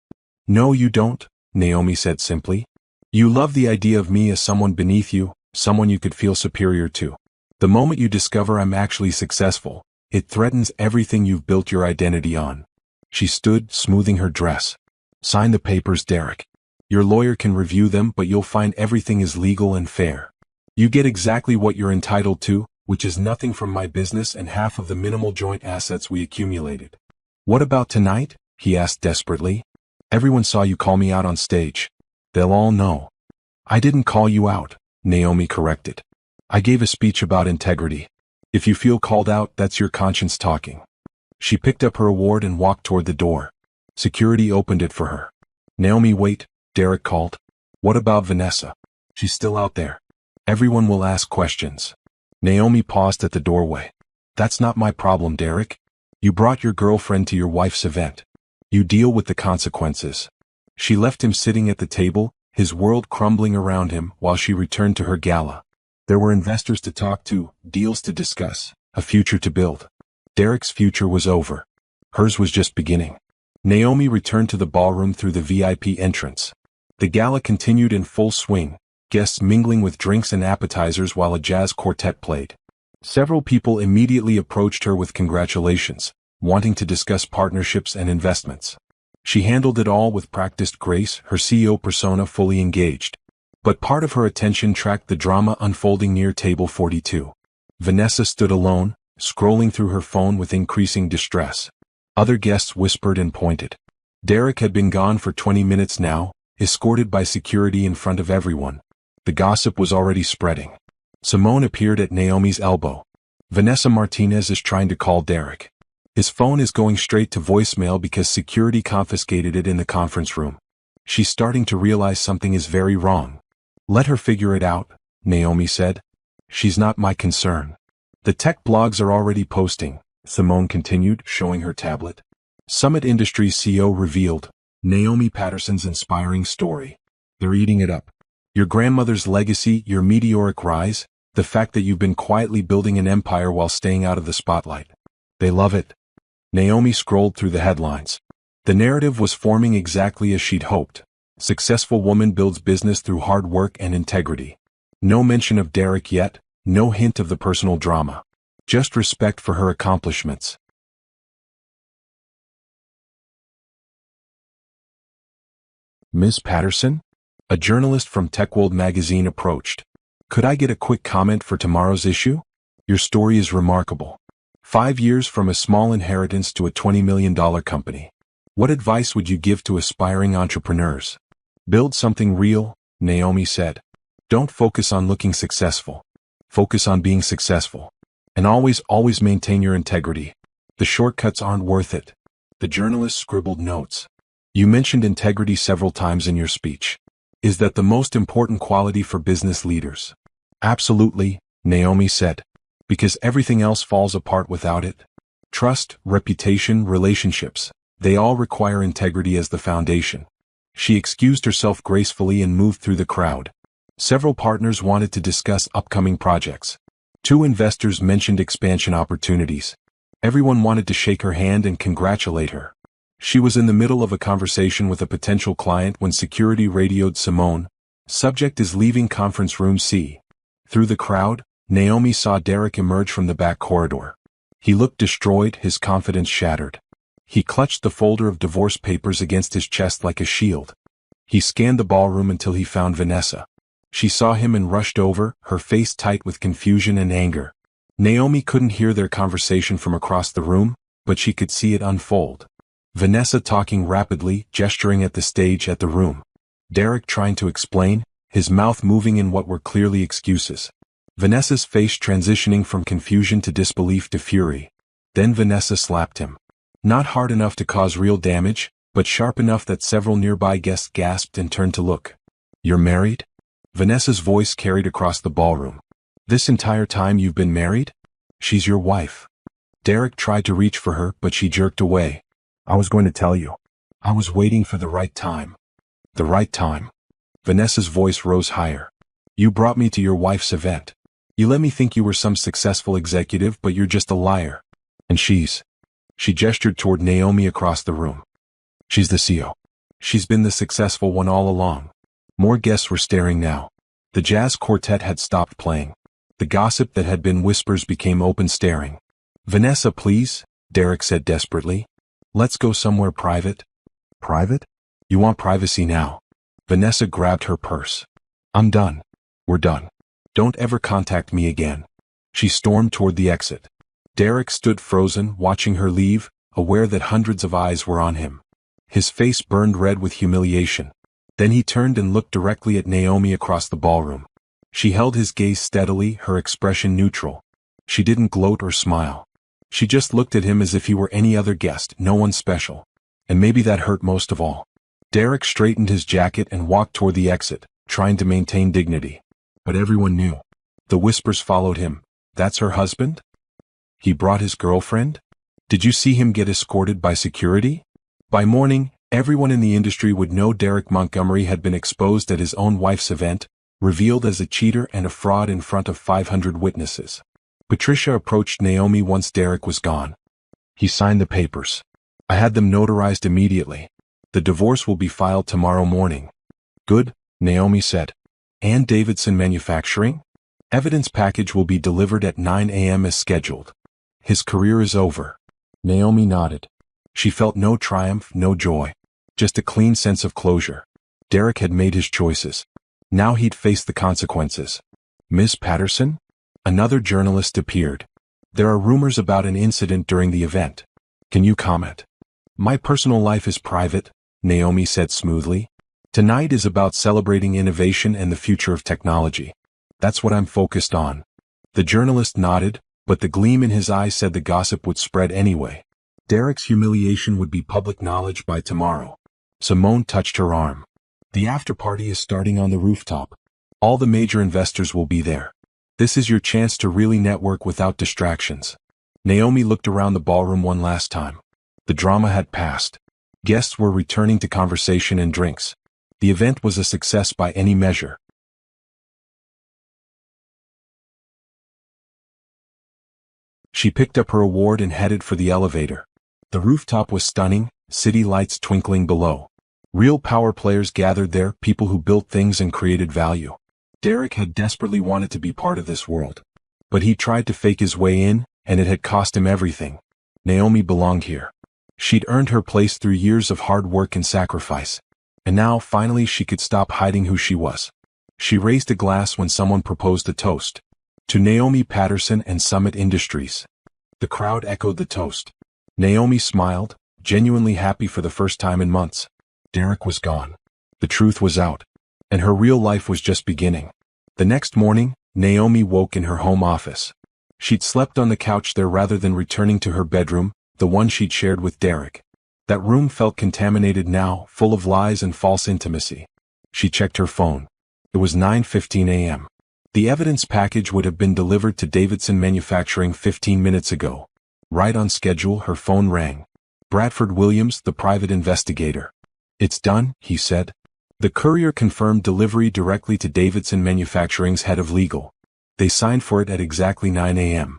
No, you don't, Naomi said simply. You love the idea of me as someone beneath you, someone you could feel superior to. The moment you discover I'm actually successful, it threatens everything you've built your identity on. She stood, smoothing her dress. Sign the papers, Derek. Your lawyer can review them, but you'll find everything is legal and fair. You get exactly what you're entitled to, which is nothing from my business and half of the minimal joint assets we accumulated. What about tonight? He asked desperately. Everyone saw you call me out on stage. They'll all know. I didn't call you out, Naomi corrected. I gave a speech about integrity. If you feel called out, that's your conscience talking. She picked up her award and walked toward the door. Security opened it for her. Naomi, wait, Derek called. What about Vanessa? She's still out there. Everyone will ask questions. Naomi paused at the doorway. That's not my problem, Derek. You brought your girlfriend to your wife's event. You deal with the consequences. She left him sitting at the table, his world crumbling around him, while she returned to her gala. There were investors to talk to, deals to discuss, a future to build. Derek's future was over. Hers was just beginning. Naomi returned to the ballroom through the VIP entrance. The gala continued in full swing, guests mingling with drinks and appetizers while a jazz quartet played. Several people immediately approached her with congratulations, wanting to discuss partnerships and investments. She handled it all with practiced grace, her CEO persona fully engaged. But part of her attention tracked the drama unfolding near table 42. Vanessa stood alone, scrolling through her phone with increasing distress. Other guests whispered and pointed. Derek had been gone for 20 minutes now, escorted by security in front of everyone. The gossip was already spreading. Simone appeared at Naomi's elbow. Vanessa Martinez is trying to call Derek. His phone is going straight to voicemail because security confiscated it in the conference room. She's starting to realize something is very wrong. Let her figure it out, Naomi said. She's not my concern. The tech blogs are already posting, Simone continued, showing her tablet. Summit Industries CEO revealed Naomi Patterson's inspiring story. They're eating it up. Your grandmother's legacy, your meteoric rise, the fact that you've been quietly building an empire while staying out of the spotlight. They love it. Naomi scrolled through the headlines. The narrative was forming exactly as she'd hoped. Successful woman builds business through hard work and integrity. No mention of Derek yet, no hint of the personal drama. Just respect for her accomplishments. Miss Patterson? A journalist from TechWorld magazine approached. Could I get a quick comment for tomorrow's issue? Your story is remarkable. 5 years from a small inheritance to a $20 million company. What advice would you give to aspiring entrepreneurs? Build something real, Naomi said. Don't focus on looking successful. Focus on being successful. And always maintain your integrity. The shortcuts aren't worth it. The journalist scribbled notes. You mentioned integrity several times in your speech. Is that the most important quality for business leaders? Absolutely, Naomi said. Because everything else falls apart without it. Trust, reputation, relationships, they all require integrity as the foundation. She excused herself gracefully and moved through the crowd. Several partners wanted to discuss upcoming projects. 2 investors mentioned expansion opportunities. Everyone wanted to shake her hand and congratulate her. She was in the middle of a conversation with a potential client when security radioed Simone. Subject is leaving conference room C. Through the crowd, Naomi saw Derek emerge from the back corridor. He looked destroyed, his confidence shattered. He clutched the folder of divorce papers against his chest like a shield. He scanned the ballroom until he found Vanessa. She saw him and rushed over, her face tight with confusion and anger. Naomi couldn't hear their conversation from across the room, but she could see it unfold. Vanessa talking rapidly, gesturing at the stage, at the room. Derek trying to explain, his mouth moving in what were clearly excuses. Vanessa's face transitioning from confusion to disbelief to fury. Then Vanessa slapped him. Not hard enough to cause real damage, but sharp enough that several nearby guests gasped and turned to look. You're married? Vanessa's voice carried across the ballroom. This entire time you've been married? She's your wife. Derek tried to reach for her, but she jerked away. I was going to tell you. I was waiting for the right time. The right time. Vanessa's voice rose higher. You brought me to your wife's event. You let me think you were some successful executive, but you're just a liar. And she gestured toward Naomi across the room. She's the CEO. She's been the successful one all along. More guests were staring now. The jazz quartet had stopped playing. The gossip that had been whispers became open staring. Vanessa, please, Derek said desperately. Let's go somewhere private. Private? You want privacy now. Vanessa grabbed her purse. I'm done. We're done. Don't ever contact me again. She stormed toward the exit. Derek stood frozen, watching her leave, aware that hundreds of eyes were on him. His face burned red with humiliation. Then he turned and looked directly at Naomi across the ballroom. She held his gaze steadily, her expression neutral. She didn't gloat or smile. She just looked at him as if he were any other guest, no one special. And maybe that hurt most of all. Derek straightened his jacket and walked toward the exit, trying to maintain dignity. But everyone knew. The whispers followed him. That's her husband? He brought his girlfriend? Did you see him get escorted by security? By morning, everyone in the industry would know Derek Montgomery had been exposed at his own wife's event, revealed as a cheater and a fraud in front of 500 witnesses. Patricia approached Naomi once Derek was gone. He signed the papers. I had them notarized immediately. The divorce will be filed tomorrow morning. Good, Naomi said. And Davidson Manufacturing? Evidence package will be delivered at 9 a.m. as scheduled. His career is over. Naomi nodded. She felt no triumph, no joy. Just a clean sense of closure. Derek had made his choices. Now he'd face the consequences. Miss Patterson? Another journalist appeared. There are rumors about an incident during the event. Can you comment? My personal life is private, Naomi said smoothly. Tonight is about celebrating innovation and the future of technology. That's what I'm focused on. The journalist nodded, but the gleam in his eyes said the gossip would spread anyway. Derek's humiliation would be public knowledge by tomorrow. Simone touched her arm. The after-party is starting on the rooftop. All the major investors will be there. This is your chance to really network without distractions. Naomi looked around the ballroom one last time. The drama had passed. Guests were returning to conversation and drinks. The event was a success by any measure. She picked up her award and headed for the elevator. The rooftop was stunning, city lights twinkling below. Real power players gathered there, people who built things and created value. Derek had desperately wanted to be part of this world. But he tried to fake his way in, and it had cost him everything. Naomi belonged here. She'd earned her place through years of hard work and sacrifice. And now, finally, she could stop hiding who she was. She raised a glass when someone proposed a toast. To Naomi Patterson and Summit Industries. The crowd echoed the toast. Naomi smiled, genuinely happy for the first time in months. Derek was gone. The truth was out. And her real life was just beginning. The next morning, Naomi woke in her home office. She'd slept on the couch there rather than returning to her bedroom, the one she'd shared with Derek. That room felt contaminated now, full of lies and false intimacy. She checked her phone. It was 9:15 a.m. The evidence package would have been delivered to Davidson Manufacturing 15 minutes ago. Right on schedule, her phone rang. Bradford Williams, the private investigator. It's done, he said. The courier confirmed delivery directly to Davidson Manufacturing's head of legal. They signed for it at exactly 9 a.m.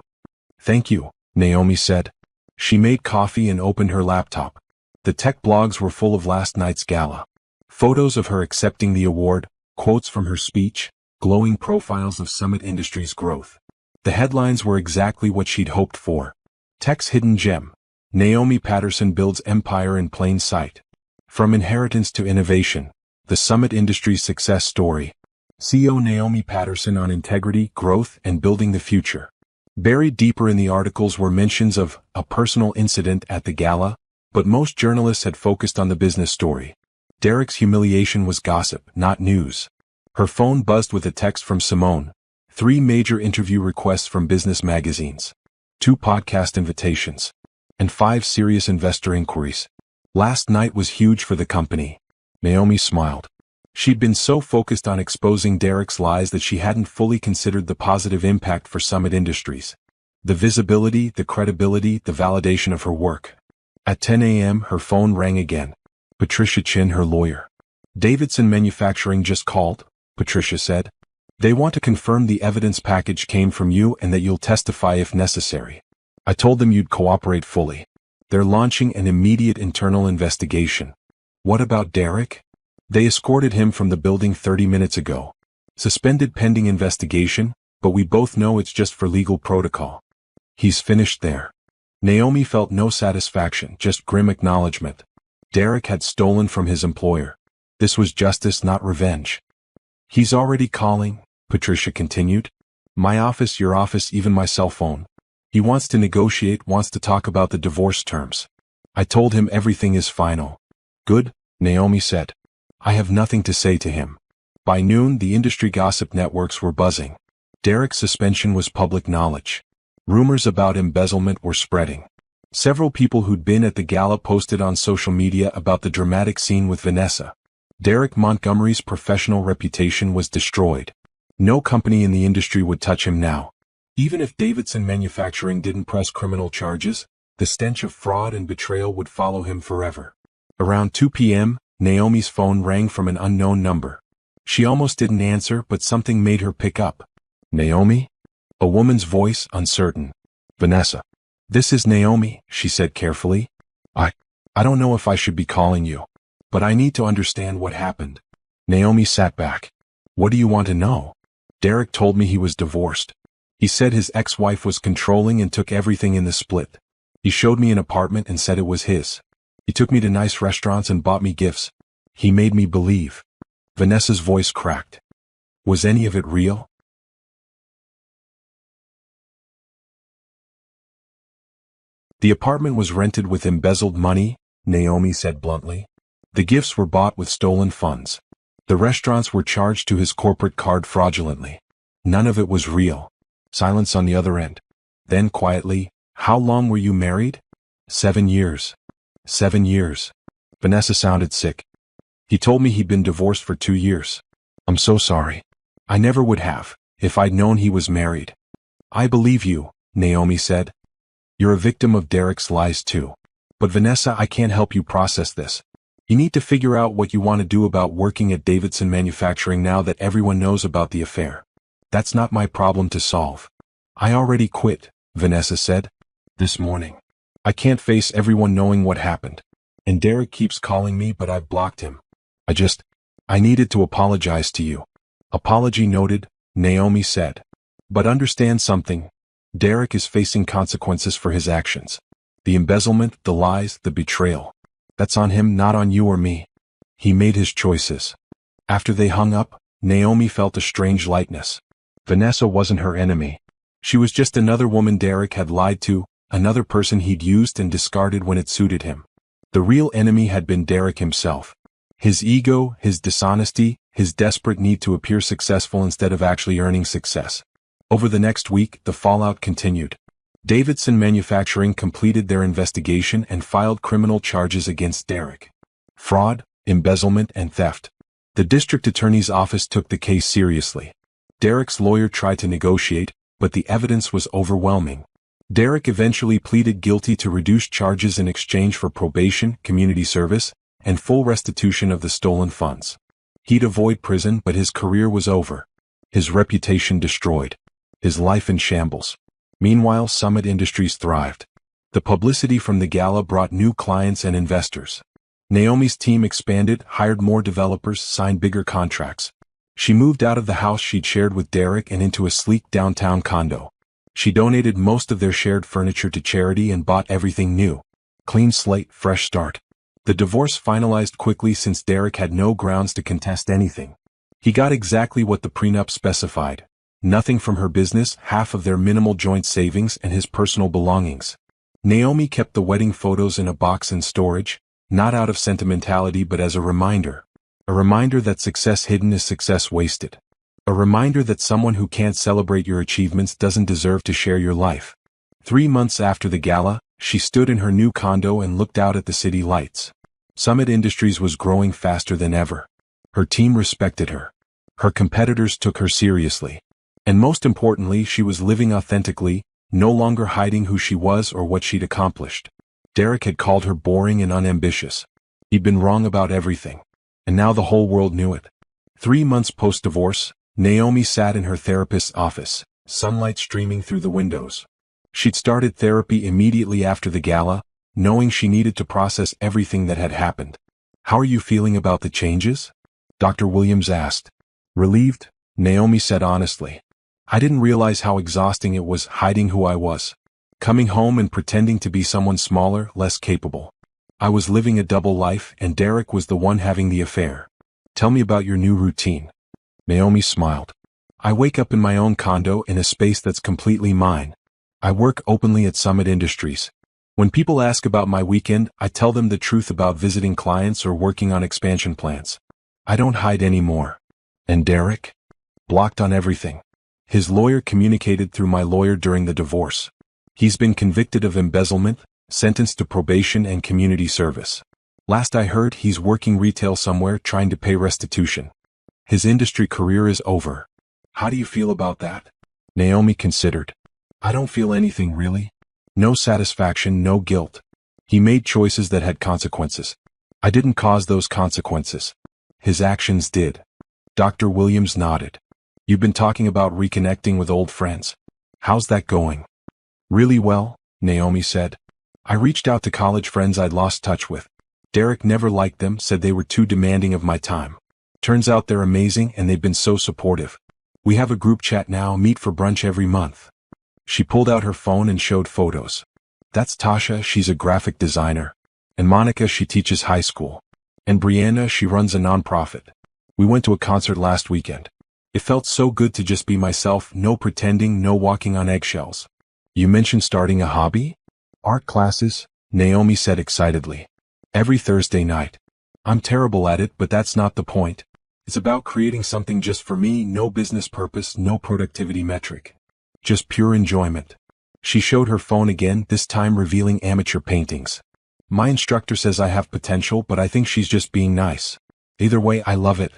Thank you, Naomi said. She made coffee and opened her laptop. The tech blogs were full of last night's gala. Photos of her accepting the award, quotes from her speech, glowing profiles of Summit Industries' growth. The headlines were exactly what she'd hoped for. Tech's hidden gem. Naomi Patterson builds empire in plain sight. From inheritance to innovation. The Summit Industries success story. CEO Naomi Patterson on integrity, growth, and building the future. Buried deeper in the articles were mentions of a personal incident at the gala, but most journalists had focused on the business story. Derek's humiliation was gossip, not news. Her phone buzzed with a text from Simone. 3 major interview requests from business magazines. 2 podcast invitations. And 5 serious investor inquiries. Last night was huge for the company. Naomi smiled. She'd been so focused on exposing Derek's lies that she hadn't fully considered the positive impact for Summit Industries. The visibility, the credibility, the validation of her work. At 10 a.m. her phone rang again. Patricia Chin, her lawyer. Davidson Manufacturing just called, Patricia said. They want to confirm the evidence package came from you and that you'll testify if necessary. I told them you'd cooperate fully. They're launching an immediate internal investigation. What about Derek? They escorted him from the building 30 minutes ago. Suspended pending investigation, but we both know it's just for legal protocol. He's finished there. Naomi felt no satisfaction, just grim acknowledgement. Derek had stolen from his employer. This was justice, not revenge. He's already calling, Patricia continued. My office, your office, even my cell phone. He wants to negotiate, wants to talk about the divorce terms. I told him everything is final. Good, Naomi said. I have nothing to say to him. By noon, the industry gossip networks were buzzing. Derek's suspension was public knowledge. Rumors about embezzlement were spreading. Several people who'd been at the gala posted on social media about the dramatic scene with Vanessa. Derek Montgomery's professional reputation was destroyed. No company in the industry would touch him now. Even if Davidson Manufacturing didn't press criminal charges, the stench of fraud and betrayal would follow him forever. Around 2 p.m., Naomi's phone rang from an unknown number. She almost didn't answer, but something made her pick up. Naomi? A woman's voice, uncertain. Vanessa. This is Naomi, she said carefully. I don't know if I should be calling you, but I need to understand what happened. Naomi sat back. What do you want to know? Derek told me he was divorced. He said his ex-wife was controlling and took everything in the split. He showed me an apartment and said it was his. He took me to nice restaurants and bought me gifts. He made me believe. Vanessa's voice cracked. Was any of it real? The apartment was rented with embezzled money, Naomi said bluntly. The gifts were bought with stolen funds. The restaurants were charged to his corporate card fraudulently. None of it was real. Silence on the other end. Then quietly, how long were you married? 7 years. 7 years. Vanessa sounded sick. He told me he'd been divorced for 2 years. I'm so sorry. I never would have, if I'd known he was married. I believe you, Naomi said. You're a victim of Derek's lies too. But Vanessa, I can't help you process this. You need to figure out what you want to do about working at Davidson Manufacturing now that everyone knows about the affair. That's not my problem to solve. I already quit, Vanessa said. This morning. I can't face everyone knowing what happened. And Derek keeps calling me, but I've blocked him. I needed to apologize to you. Apology noted, Naomi said. But understand something. Derek is facing consequences for his actions. The embezzlement, the lies, the betrayal. That's on him, not on you or me. He made his choices. After they hung up, Naomi felt a strange lightness. Vanessa wasn't her enemy. She was just another woman Derek had lied to, another person he'd used and discarded when it suited him. The real enemy had been Derek himself. His ego, his dishonesty, his desperate need to appear successful instead of actually earning success. Over the next week, the fallout continued. Davidson Manufacturing completed their investigation and filed criminal charges against Derek. Fraud, embezzlement, and theft. The district attorney's office took the case seriously. Derek's lawyer tried to negotiate, but the evidence was overwhelming. Derek eventually pleaded guilty to reduced charges in exchange for probation, community service, and full restitution of the stolen funds. He'd avoid prison, but his career was over. His reputation destroyed. His life in shambles. Meanwhile, Summit Industries thrived. The publicity from the gala brought new clients and investors. Naomi's team expanded, hired more developers, signed bigger contracts. She moved out of the house she'd shared with Derek and into a sleek downtown condo. She donated most of their shared furniture to charity and bought everything new. Clean slate, fresh start. The divorce finalized quickly since Derek had no grounds to contest anything. He got exactly what the prenup specified. Nothing from her business, half of their minimal joint savings, and his personal belongings. Naomi kept the wedding photos in a box in storage, not out of sentimentality but as a reminder. A reminder that success hidden is success wasted. A reminder that someone who can't celebrate your achievements doesn't deserve to share your life. 3 months after the gala, she stood in her new condo and looked out at the city lights. Summit Industries was growing faster than ever. Her team respected her. Her competitors took her seriously. And most importantly, she was living authentically, no longer hiding who she was or what she'd accomplished. Derek had called her boring and unambitious. He'd been wrong about everything. And now the whole world knew it. 3 months post-divorce, Naomi sat in her therapist's office, sunlight streaming through the windows. She'd started therapy immediately after the gala, knowing she needed to process everything that had happened. How are you feeling about the changes? Dr. Williams asked. Relieved, Naomi said honestly. I didn't realize how exhausting it was hiding who I was. Coming home and pretending to be someone smaller, less capable. I was living a double life and Derek was the one having the affair. Tell me about your new routine. Naomi smiled. I wake up in my own condo in a space that's completely mine. I work openly at Summit Industries. When people ask about my weekend, I tell them the truth about visiting clients or working on expansion plans. I don't hide anymore. And Derek? Blocked on everything. His lawyer communicated through my lawyer during the divorce. He's been convicted of embezzlement, sentenced to probation and community service. Last I heard, he's working retail somewhere trying to pay restitution. His industry career is over. How do you feel about that? Naomi considered. I don't feel anything really. No satisfaction, no guilt. He made choices that had consequences. I didn't cause those consequences. His actions did. Dr. Williams nodded. You've been talking about reconnecting with old friends. How's that going? Really well, Naomi said. I reached out to college friends I'd lost touch with. Derek never liked them, said they were too demanding of my time. Turns out they're amazing and they've been so supportive. We have a group chat now, meet for brunch every month. She pulled out her phone and showed photos. That's Tasha, she's a graphic designer. And Monica, she teaches high school. And Brianna, she runs a nonprofit. We went to a concert last weekend. It felt so good to just be myself, no pretending, no walking on eggshells. You mentioned starting a hobby? Art classes, Naomi said excitedly. Every Thursday night. I'm terrible at it, but that's not the point. It's about creating something just for me, no business purpose, no productivity metric. Just pure enjoyment. She showed her phone again, this time revealing amateur paintings. My instructor says I have potential, but I think she's just being nice. Either way, I love it.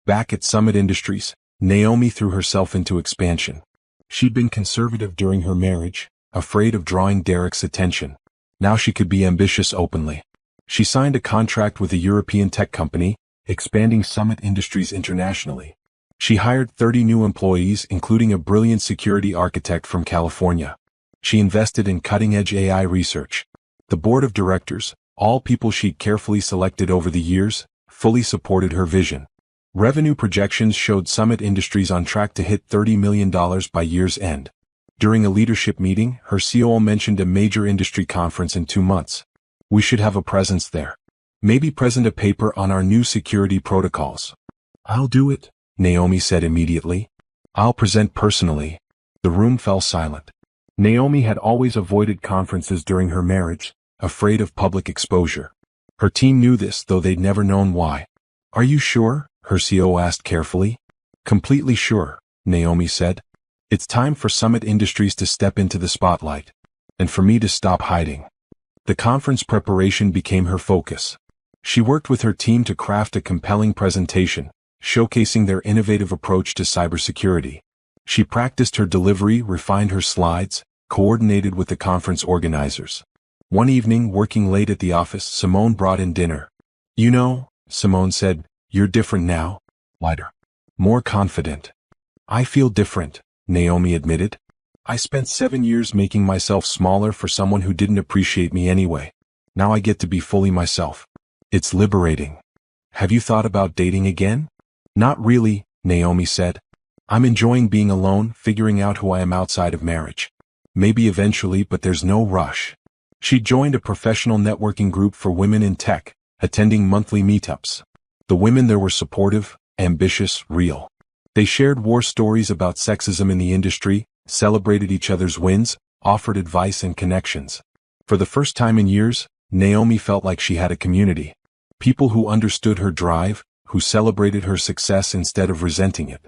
Back at Summit Industries, Naomi threw herself into expansion. She'd been conservative during her marriage, afraid of drawing Derek's attention. Now she could be ambitious openly. She signed a contract with a European tech company, expanding Summit Industries internationally. She hired 30 new employees, including a brilliant security architect from California. She invested in cutting-edge AI research. The board of directors, all people she'd carefully selected over the years, fully supported her vision. Revenue projections showed Summit Industries on track to hit $30 million by year's end. During a leadership meeting, her COO mentioned a major industry conference in 2 months. We should have a presence there. Maybe present a paper on our new security protocols. I'll do it, Naomi said immediately. I'll present personally. The room fell silent. Naomi had always avoided conferences during her marriage, afraid of public exposure. Her team knew this, though they'd never known why. Are you sure? Her COO asked carefully. Completely sure, Naomi said. It's time for Summit Industries to step into the spotlight. And for me to stop hiding. The conference preparation became her focus. She worked with her team to craft a compelling presentation, showcasing their innovative approach to cybersecurity. She practiced her delivery, refined her slides, coordinated with the conference organizers. One evening, working late at the office, Simone brought in dinner. You know, Simone said, you're different now. Lighter. More confident. I feel different, Naomi admitted. I spent 7 years making myself smaller for someone who didn't appreciate me anyway. Now I get to be fully myself. It's liberating. Have you thought about dating again? Not really, Naomi said. I'm enjoying being alone, figuring out who I am outside of marriage. Maybe eventually, but there's no rush. She joined a professional networking group for women in tech, attending monthly meetups. The women there were supportive, ambitious, real. They shared war stories about sexism in the industry, celebrated each other's wins, offered advice and connections. For the first time in years, Naomi felt like she had a community. People who understood her drive, who celebrated her success instead of resenting it.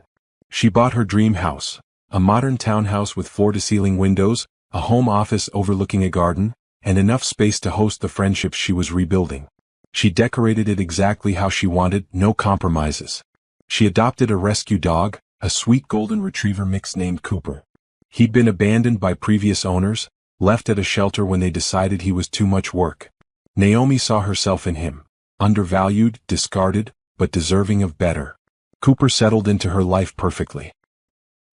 She bought her dream house, a modern townhouse with floor-to-ceiling windows, a home office overlooking a garden, and enough space to host the friendships she was rebuilding. She decorated it exactly how she wanted, no compromises. She adopted a rescue dog, a sweet golden retriever mix named Cooper. He'd been abandoned by previous owners, left at a shelter when they decided he was too much work. Naomi saw herself in him, undervalued, discarded, but deserving of better. Cooper settled into her life perfectly.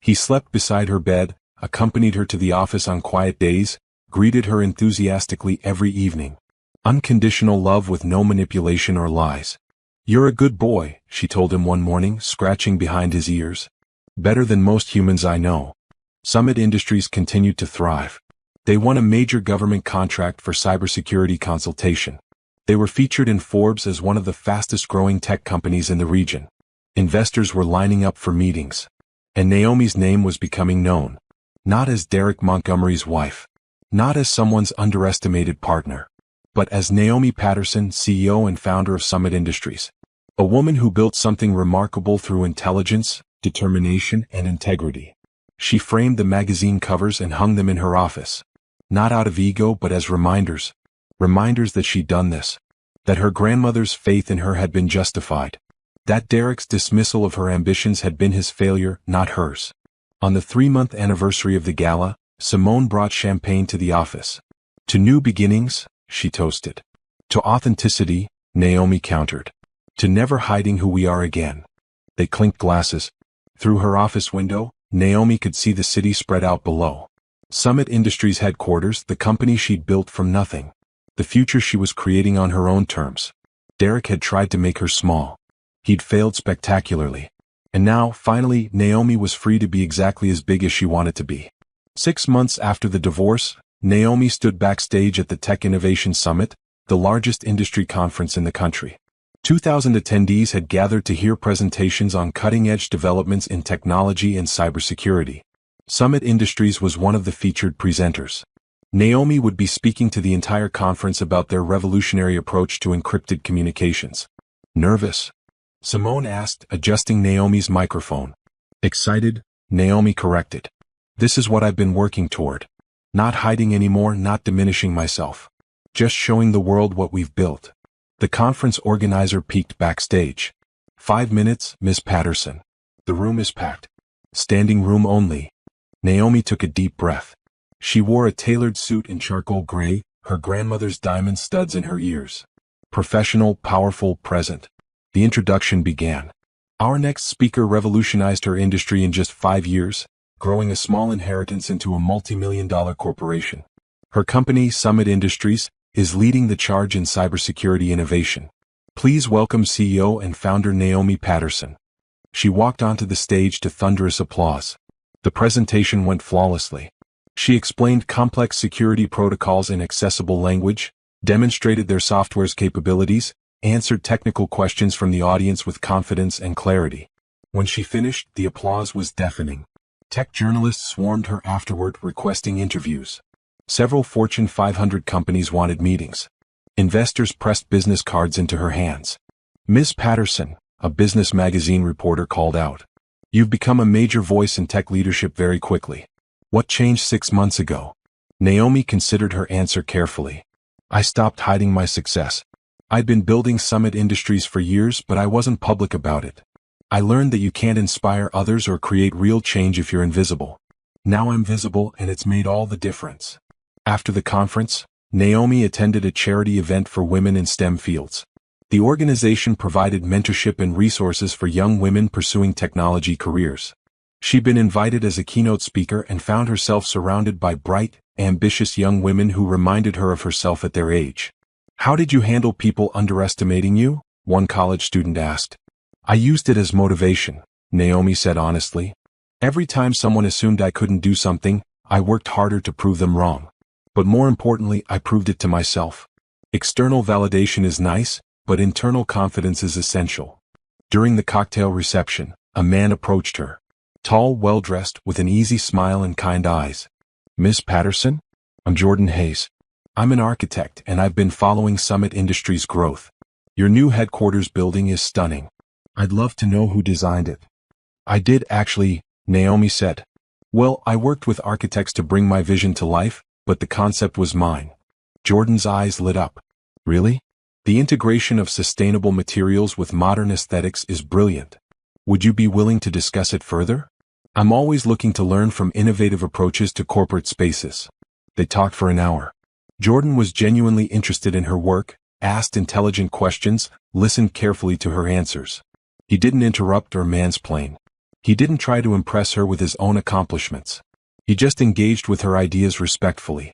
He slept beside her bed, accompanied her to the office on quiet days, greeted her enthusiastically every evening. Unconditional love with no manipulation or lies. You're a good boy, she told him one morning, scratching behind his ears. Better than most humans I know. Summit Industries continued to thrive. They won a major government contract for cybersecurity consultation. They were featured in Forbes as one of the fastest-growing tech companies in the region. Investors were lining up for meetings. And Naomi's name was becoming known. Not as Derek Montgomery's wife. Not as someone's underestimated partner. But as Naomi Patterson, CEO and founder of Summit Industries. A woman who built something remarkable through intelligence, determination, and integrity. She framed the magazine covers and hung them in her office. Not out of ego but as reminders. Reminders that she'd done this. That her grandmother's faith in her had been justified. That Derek's dismissal of her ambitions had been his failure, not hers. On the 3-month anniversary of the gala, Simone brought champagne to the office. To new beginnings, she toasted. To authenticity, Naomi countered. To never hiding who we are again. They clinked glasses. Through her office window, Naomi could see the city spread out below. Summit Industries headquarters, the company she'd built from nothing. The future she was creating on her own terms. Derek had tried to make her small. He'd failed spectacularly. And now, finally, Naomi was free to be exactly as big as she wanted to be. 6 months after the divorce, Naomi stood backstage at the Tech Innovation Summit, the largest industry conference in the country. 2,000 attendees had gathered to hear presentations on cutting-edge developments in technology and cybersecurity. Summit Industries was one of the featured presenters. Naomi would be speaking to the entire conference about their revolutionary approach to encrypted communications. Nervous? Simone asked, adjusting Naomi's microphone. Excited? Naomi corrected. This is what I've been working toward. Not hiding anymore, not diminishing myself. Just showing the world what we've built. The conference organizer peeked backstage. 5 minutes, Miss Patterson. The room is packed. Standing room only. Naomi took a deep breath. She wore a tailored suit in charcoal gray, her grandmother's diamond studs in her ears. Professional, powerful, present. The introduction began. Our next speaker revolutionized her industry in just 5 years, growing a small inheritance into a multi-million-dollar corporation. Her company, Summit Industries, is leading the charge in cybersecurity innovation. Please welcome CEO and founder Naomi Patterson. She walked onto the stage to thunderous applause. The presentation went flawlessly. She explained complex security protocols in accessible language, demonstrated their software's capabilities, answered technical questions from the audience with confidence and clarity. When she finished, the applause was deafening. Tech journalists swarmed her afterward, requesting interviews. Several Fortune 500 companies wanted meetings. Investors pressed business cards into her hands. Ms. Patterson, a business magazine reporter called out. You've become a major voice in tech leadership very quickly. What changed 6 months ago? Naomi considered her answer carefully. I stopped hiding my success. I'd been building Summit Industries for years, but I wasn't public about it. I learned that you can't inspire others or create real change if you're invisible. Now I'm visible, and it's made all the difference. After the conference, Naomi attended a charity event for women in STEM fields. The organization provided mentorship and resources for young women pursuing technology careers. She'd been invited as a keynote speaker and found herself surrounded by bright, ambitious young women who reminded her of herself at their age. How did you handle people underestimating you? One college student asked. I used it as motivation, Naomi said honestly. Every time someone assumed I couldn't do something, I worked harder to prove them wrong. But more importantly, I proved it to myself. External validation is nice, but internal confidence is essential. During the cocktail reception, a man approached her. Tall, well-dressed, with an easy smile and kind eyes. Miss Patterson? I'm Jordan Hayes. I'm an architect and I've been following Summit Industries' growth. Your new headquarters building is stunning. I'd love to know who designed it. I did actually, Naomi said. Well, I worked with architects to bring my vision to life, but the concept was mine. Jordan's eyes lit up. Really? The integration of sustainable materials with modern aesthetics is brilliant. Would you be willing to discuss it further? I'm always looking to learn from innovative approaches to corporate spaces. They talked for an hour. Jordan was genuinely interested in her work, asked intelligent questions, listened carefully to her answers. He didn't interrupt or mansplain. He didn't try to impress her with his own accomplishments. He just engaged with her ideas respectfully.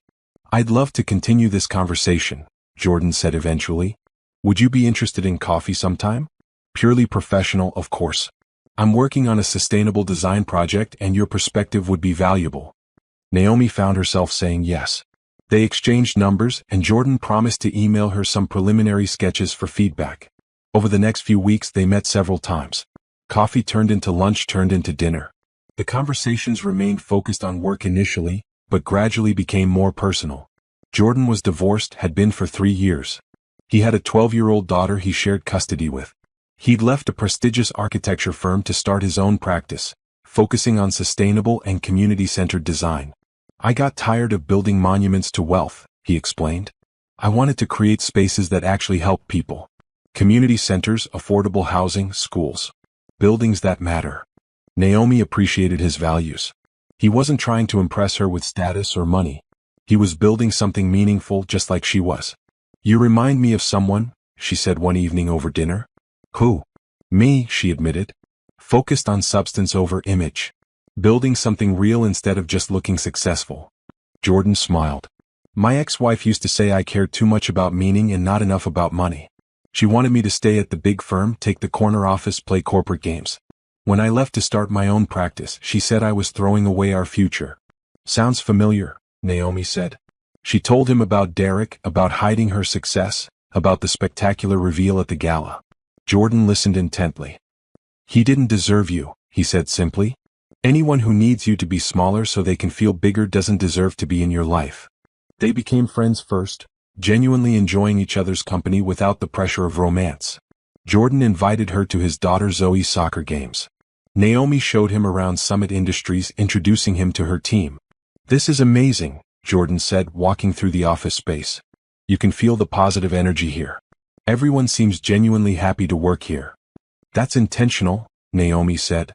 I'd love to continue this conversation, Jordan said eventually. Would you be interested in coffee sometime? Purely professional, of course. I'm working on a sustainable design project and your perspective would be valuable. Naomi found herself saying yes. They exchanged numbers and Jordan promised to email her some preliminary sketches for feedback. Over the next few weeks they met several times. Coffee turned into lunch, turned into dinner. The conversations remained focused on work initially, but gradually became more personal. Jordan was divorced, had been for 3 years. He had a 12-year-old daughter he shared custody with. He'd left a prestigious architecture firm to start his own practice, focusing on sustainable and community-centered design. I got tired of building monuments to wealth, he explained. I wanted to create spaces that actually help people. Community centers, affordable housing, schools. Buildings that matter. Naomi appreciated his values. He wasn't trying to impress her with status or money. He was building something meaningful just like she was. You remind me of someone, she said one evening over dinner. Who? Me, she admitted. Focused on substance over image. Building something real instead of just looking successful. Jordan smiled. My ex-wife used to say I cared too much about meaning and not enough about money. She wanted me to stay at the big firm, take the corner office, play corporate games. When I left to start my own practice, she said I was throwing away our future. Sounds familiar, Naomi said. She told him about Derek, about hiding her success, about the spectacular reveal at the gala. Jordan listened intently. He didn't deserve you, he said simply. Anyone who needs you to be smaller so they can feel bigger doesn't deserve to be in your life. They became friends first, genuinely enjoying each other's company without the pressure of romance. Jordan invited her to his daughter Zoe's soccer games. Naomi showed him around Summit Industries, introducing him to her team. This is amazing, Jordan said, walking through the office space. You can feel the positive energy here. Everyone seems genuinely happy to work here. That's intentional, Naomi said.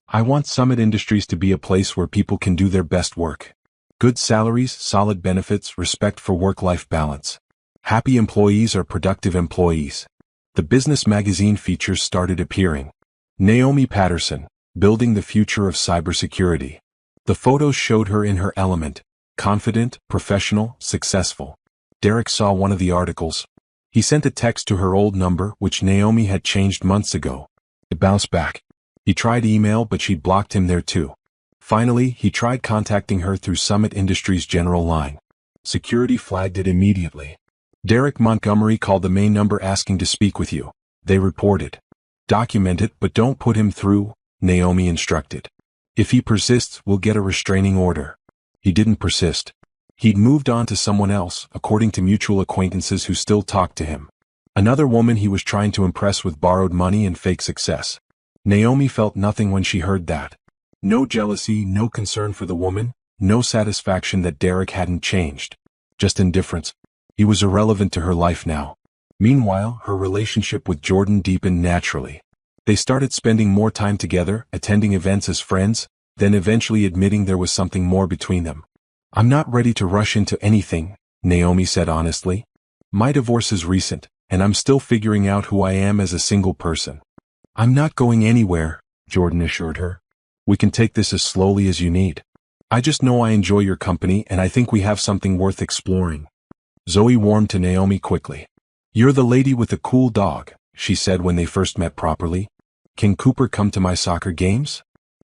I want Summit Industries to be a place where people can do their best work. Good salaries, solid benefits, respect for work-life balance. Happy employees are productive employees. The business magazine features started appearing. Naomi Patterson, building the future of cybersecurity. The photos showed her in her element, confident, professional, successful. Derek saw one of the articles. He sent a text to her old number, which Naomi had changed months ago. It bounced back. He tried email, but she'd blocked him there too. Finally, he tried contacting her through Summit Industries' general line. Security flagged it immediately. Derek Montgomery called the main number asking to speak with you, they reported. Document it, but don't put him through, Naomi instructed. If he persists, we'll get a restraining order. He didn't persist. He'd moved on to someone else, according to mutual acquaintances who still talked to him. Another woman he was trying to impress with borrowed money and fake success. Naomi felt nothing when she heard that. No jealousy, no concern for the woman, no satisfaction that Derek hadn't changed. Just indifference. He was irrelevant to her life now. Meanwhile, her relationship with Jordan deepened naturally. They started spending more time together, attending events as friends, then eventually admitting there was something more between them. I'm not ready to rush into anything, Naomi said honestly. My divorce is recent, and I'm still figuring out who I am as a single person. I'm not going anywhere, Jordan assured her. We can take this as slowly as you need. I just know I enjoy your company and I think we have something worth exploring. Zoe warmed to Naomi quickly. You're the lady with the cool dog, she said when they first met properly. Can Cooper come to my soccer games?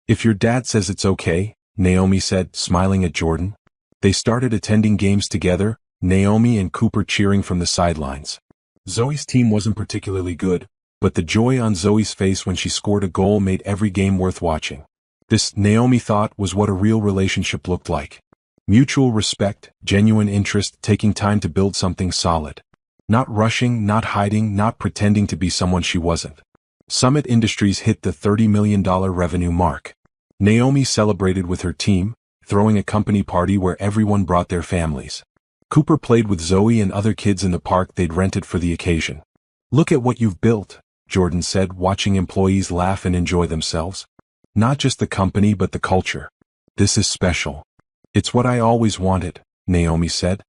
If your dad says it's okay, Naomi said, smiling at Jordan. They started attending games together, Naomi and Cooper cheering from the sidelines. Zoe's team wasn't particularly good, but the joy on Zoe's face when she scored a goal made every game worth watching. This, Naomi thought, was what a real relationship looked like. Mutual respect, genuine interest, taking time to build something solid. Not rushing, not hiding, not pretending to be someone she wasn't. Summit Industries hit the $30 million revenue mark. Naomi celebrated with her team, throwing a company party where everyone brought their families. Cooper played with Zoe and other kids in the park they'd rented for the occasion. Look at what you've built, Jordan said, watching employees laugh and enjoy themselves. Not just the company but the culture. This is special. It's what I always wanted, Naomi said.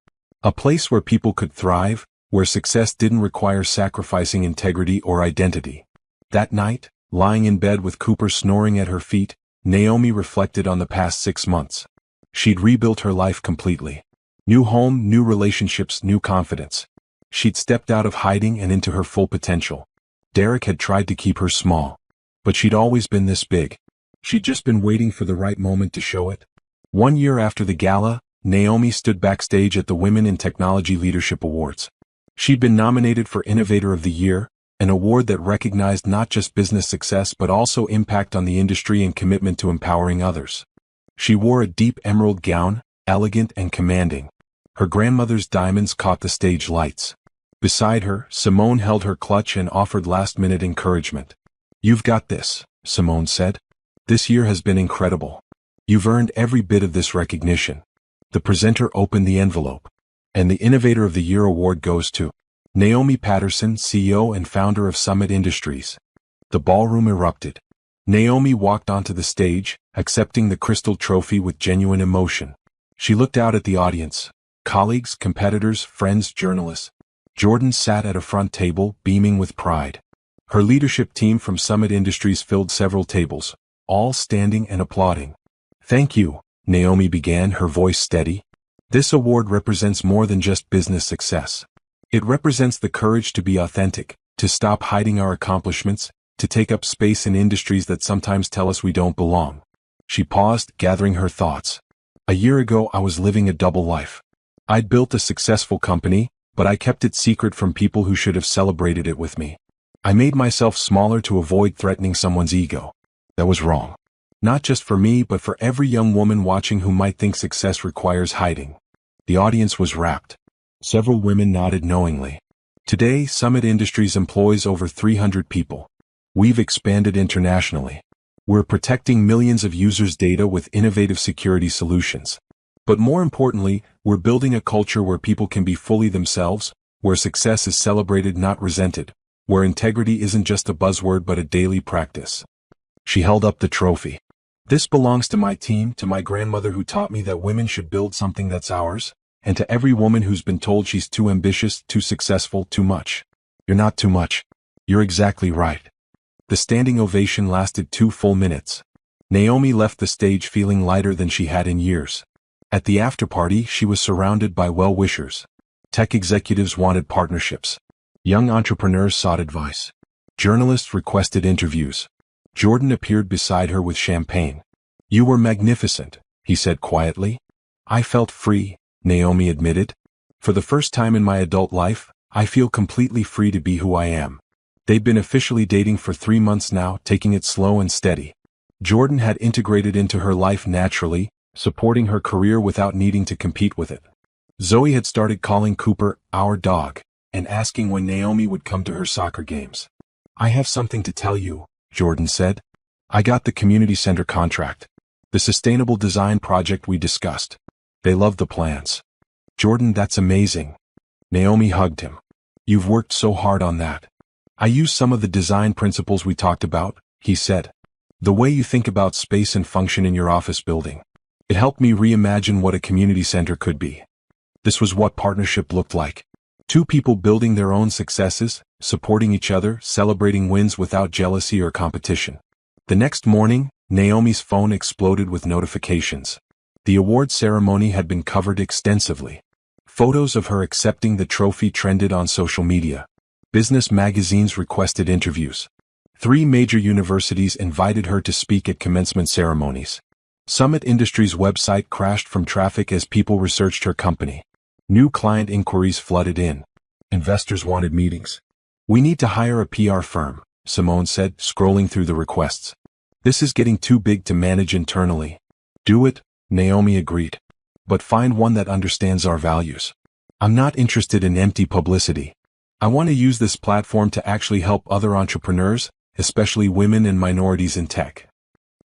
A place where people could thrive, where success didn't require sacrificing integrity or identity. That night, lying in bed with Cooper snoring at her feet, Naomi reflected on the past 6 months. She'd rebuilt her life completely. New home, new relationships, new confidence. She'd stepped out of hiding and into her full potential. Derek had tried to keep her small. But she'd always been this big. She'd just been waiting for the right moment to show it. 1 year after the gala, Naomi stood backstage at the Women in Technology Leadership Awards. She'd been nominated for Innovator of the Year, an award that recognized not just business success but also impact on the industry and commitment to empowering others. She wore a deep emerald gown, elegant and commanding. Her grandmother's diamonds caught the stage lights. Beside her, Simone held her clutch and offered last-minute encouragement. "You've got this," Simone said. "This year has been incredible. You've earned every bit of this recognition." The presenter opened the envelope. "And the Innovator of the Year award goes to Naomi Patterson, CEO and founder of Summit Industries." The ballroom erupted. Naomi walked onto the stage, accepting the crystal trophy with genuine emotion. She looked out at the audience. Colleagues, competitors, friends, journalists. Jordan sat at a front table, beaming with pride. Her leadership team from Summit Industries filled several tables, all standing and applauding. "Thank you," Naomi began, her voice steady. "This award represents more than just business success. It represents the courage to be authentic, to stop hiding our accomplishments, to take up space in industries that sometimes tell us we don't belong." She paused, gathering her thoughts. "A year ago I was living a double life. I'd built a successful company, but I kept it secret from people who should have celebrated it with me. I made myself smaller to avoid threatening someone's ego. That was wrong. Not just for me but for every young woman watching who might think success requires hiding." The audience was rapt. Several women nodded knowingly. "Today, Summit Industries employs over 300 people. We've expanded internationally. We're protecting millions of users' data with innovative security solutions. But more importantly, we're building a culture where people can be fully themselves, where success is celebrated not resented, where integrity isn't just a buzzword but a daily practice." She held up the trophy. "This belongs to my team, to my grandmother who taught me that women should build something that's ours, and to every woman who's been told she's too ambitious, too successful, too much. You're not too much. You're exactly right." The standing ovation lasted 2 full minutes. Naomi left the stage feeling lighter than she had in years. At the after-party, she was surrounded by well-wishers. Tech executives wanted partnerships. Young entrepreneurs sought advice. Journalists requested interviews. Jordan appeared beside her with champagne. "You were magnificent," he said quietly. "I felt free," Naomi admitted. "For the first time in my adult life, I feel completely free to be who I am." They'd been officially dating for 3 months now, taking it slow and steady. Jordan had integrated into her life naturally, supporting her career without needing to compete with it. Zoe had started calling Cooper "our dog" and asking when Naomi would come to her soccer games. "I have something to tell you," Jordan said. "I got the community center contract. The sustainable design project we discussed. They love the plans." "Jordan, that's amazing." Naomi hugged him. "You've worked so hard on that." "I used some of the design principles we talked about," he said. "The way you think about space and function in your office building. It helped me reimagine what a community center could be." This was what partnership looked like. 2 people building their own successes, supporting each other, celebrating wins without jealousy or competition. The next morning, Naomi's phone exploded with notifications. The award ceremony had been covered extensively. Photos of her accepting the trophy trended on social media. Business magazines requested interviews. 3 major universities invited her to speak at commencement ceremonies. Summit Industries' website crashed from traffic as people researched her company. New client inquiries flooded in. Investors wanted meetings. "We need to hire a PR firm," Simone said, scrolling through the requests. "This is getting too big to manage internally." "Do it," Naomi agreed. "But find one that understands our values. I'm not interested in empty publicity. I want to use this platform to actually help other entrepreneurs, especially women and minorities in tech."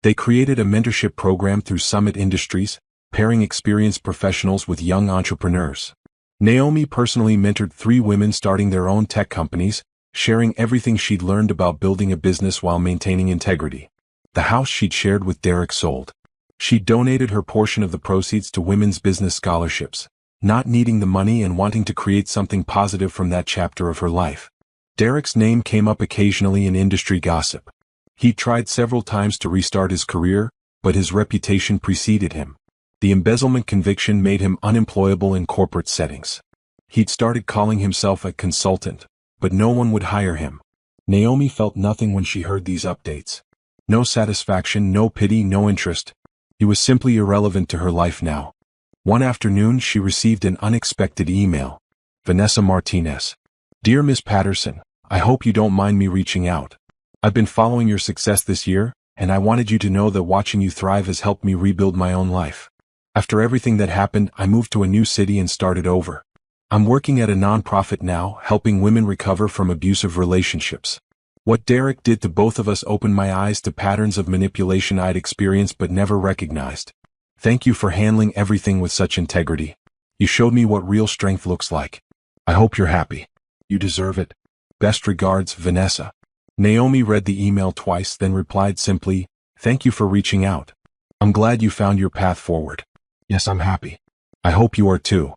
They created a mentorship program through Summit Industries, pairing experienced professionals with young entrepreneurs. Naomi personally mentored 3 women starting their own tech companies, sharing everything she'd learned about building a business while maintaining integrity. The house she'd shared with Derek sold. She donated her portion of the proceeds to women's business scholarships, not needing the money and wanting to create something positive from that chapter of her life. Derek's name came up occasionally in industry gossip. He'd tried several times to restart his career, but his reputation preceded him. The embezzlement conviction made him unemployable in corporate settings. He'd started calling himself a consultant, but no one would hire him. Naomi felt nothing when she heard these updates. No satisfaction, no pity, no interest. He was simply irrelevant to her life now. One afternoon she received an unexpected email. Vanessa Martinez. "Dear Ms. Patterson, I hope you don't mind me reaching out. I've been following your success this year, and I wanted you to know that watching you thrive has helped me rebuild my own life. After everything that happened, I moved to a new city and started over. I'm working at a nonprofit now, helping women recover from abusive relationships. What Derek did to both of us opened my eyes to patterns of manipulation I'd experienced but never recognized. Thank you for handling everything with such integrity. You showed me what real strength looks like. I hope you're happy. You deserve it. Best regards, Vanessa. Naomi read the email twice, then replied simply, "Thank you for reaching out. I'm glad you found your path forward." "Yes, I'm happy. I hope you are too."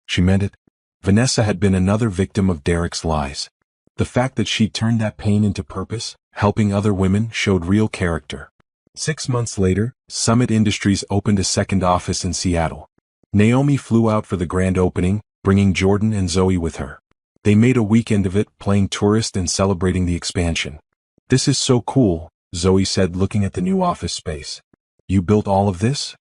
She meant it. Vanessa had been another victim of Derek's lies. The fact that she turned that pain into purpose, helping other women, showed real character. 6 months later, Summit Industries opened a second office in Seattle. Naomi flew out for the grand opening, bringing Jordan and Zoe with her. They made a weekend of it, playing tourist and celebrating the expansion. "This is so cool," Zoe said, looking at the new office space. "You built all of this?"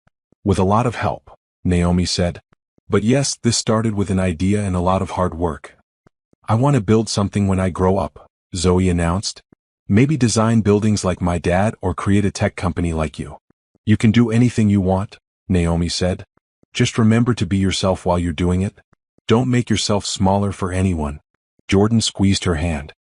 "With a lot of help," Naomi said. "But yes, this started with an idea and a lot of hard work." "I want to build something when I grow up," Zoe announced. "Maybe design buildings like my dad or create a tech company like you." "You can do anything you want," Naomi said. "Just remember to be yourself while you're doing it. Don't make yourself smaller for anyone." Jordan squeezed her hand.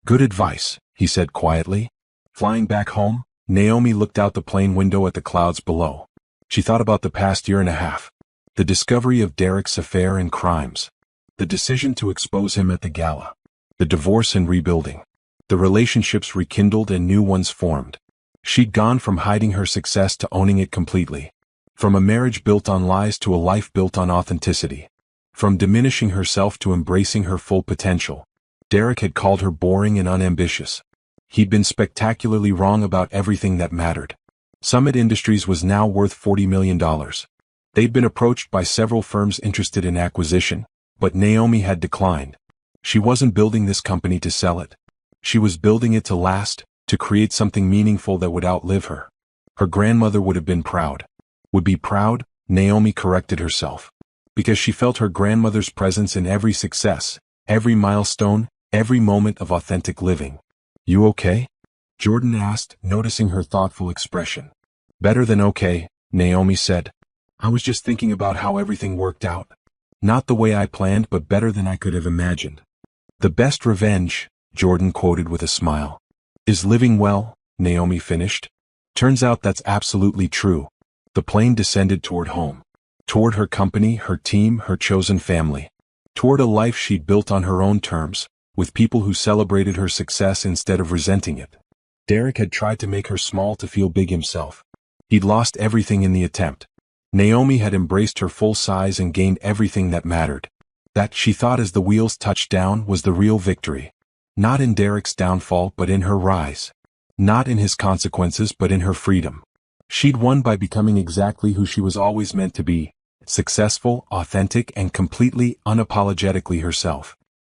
"Good advice," he said quietly. Flying back home, Naomi looked out the plane window at the clouds below. She thought about the past year and a half. The discovery of Derek's affair and crimes. The decision to expose him at the gala. The divorce and rebuilding. The relationships rekindled and new ones formed. She'd gone from hiding her success to owning it completely. From a marriage built on lies to a life built on authenticity. From diminishing herself to embracing her full potential. Derek had called her boring and unambitious. He'd been spectacularly wrong about everything that mattered. Summit Industries was now worth $40 million. They'd been approached by several firms interested in acquisition, but Naomi had declined. She wasn't building this company to sell it. She was building it to last, to create something meaningful that would outlive her. Her grandmother would have been proud. Would be proud, Naomi corrected herself. Because she felt her grandmother's presence in every success, every milestone, every moment of authentic living. "You okay?" Jordan asked, noticing her thoughtful expression. "Better than okay," Naomi said. "I was just thinking about how everything worked out. Not the way I planned, but better than I could have imagined." "The best revenge," Jordan quoted with a smile, "is living well," Naomi finished. Turns out that's absolutely true. The plane descended toward home. Toward her company, her team, her chosen family. Toward a life she'd built on her own terms, with people who celebrated her success instead of resenting it. Derek had tried to make her small to feel big himself. He'd lost everything in the attempt. Naomi had embraced her full size and gained everything that mattered. That, she thought as the wheels touched down, was the real victory. Not in Derek's downfall, but in her rise. Not in his consequences, but in her freedom. She'd won by becoming exactly who she was always meant to be, successful, authentic, and completely, unapologetically herself.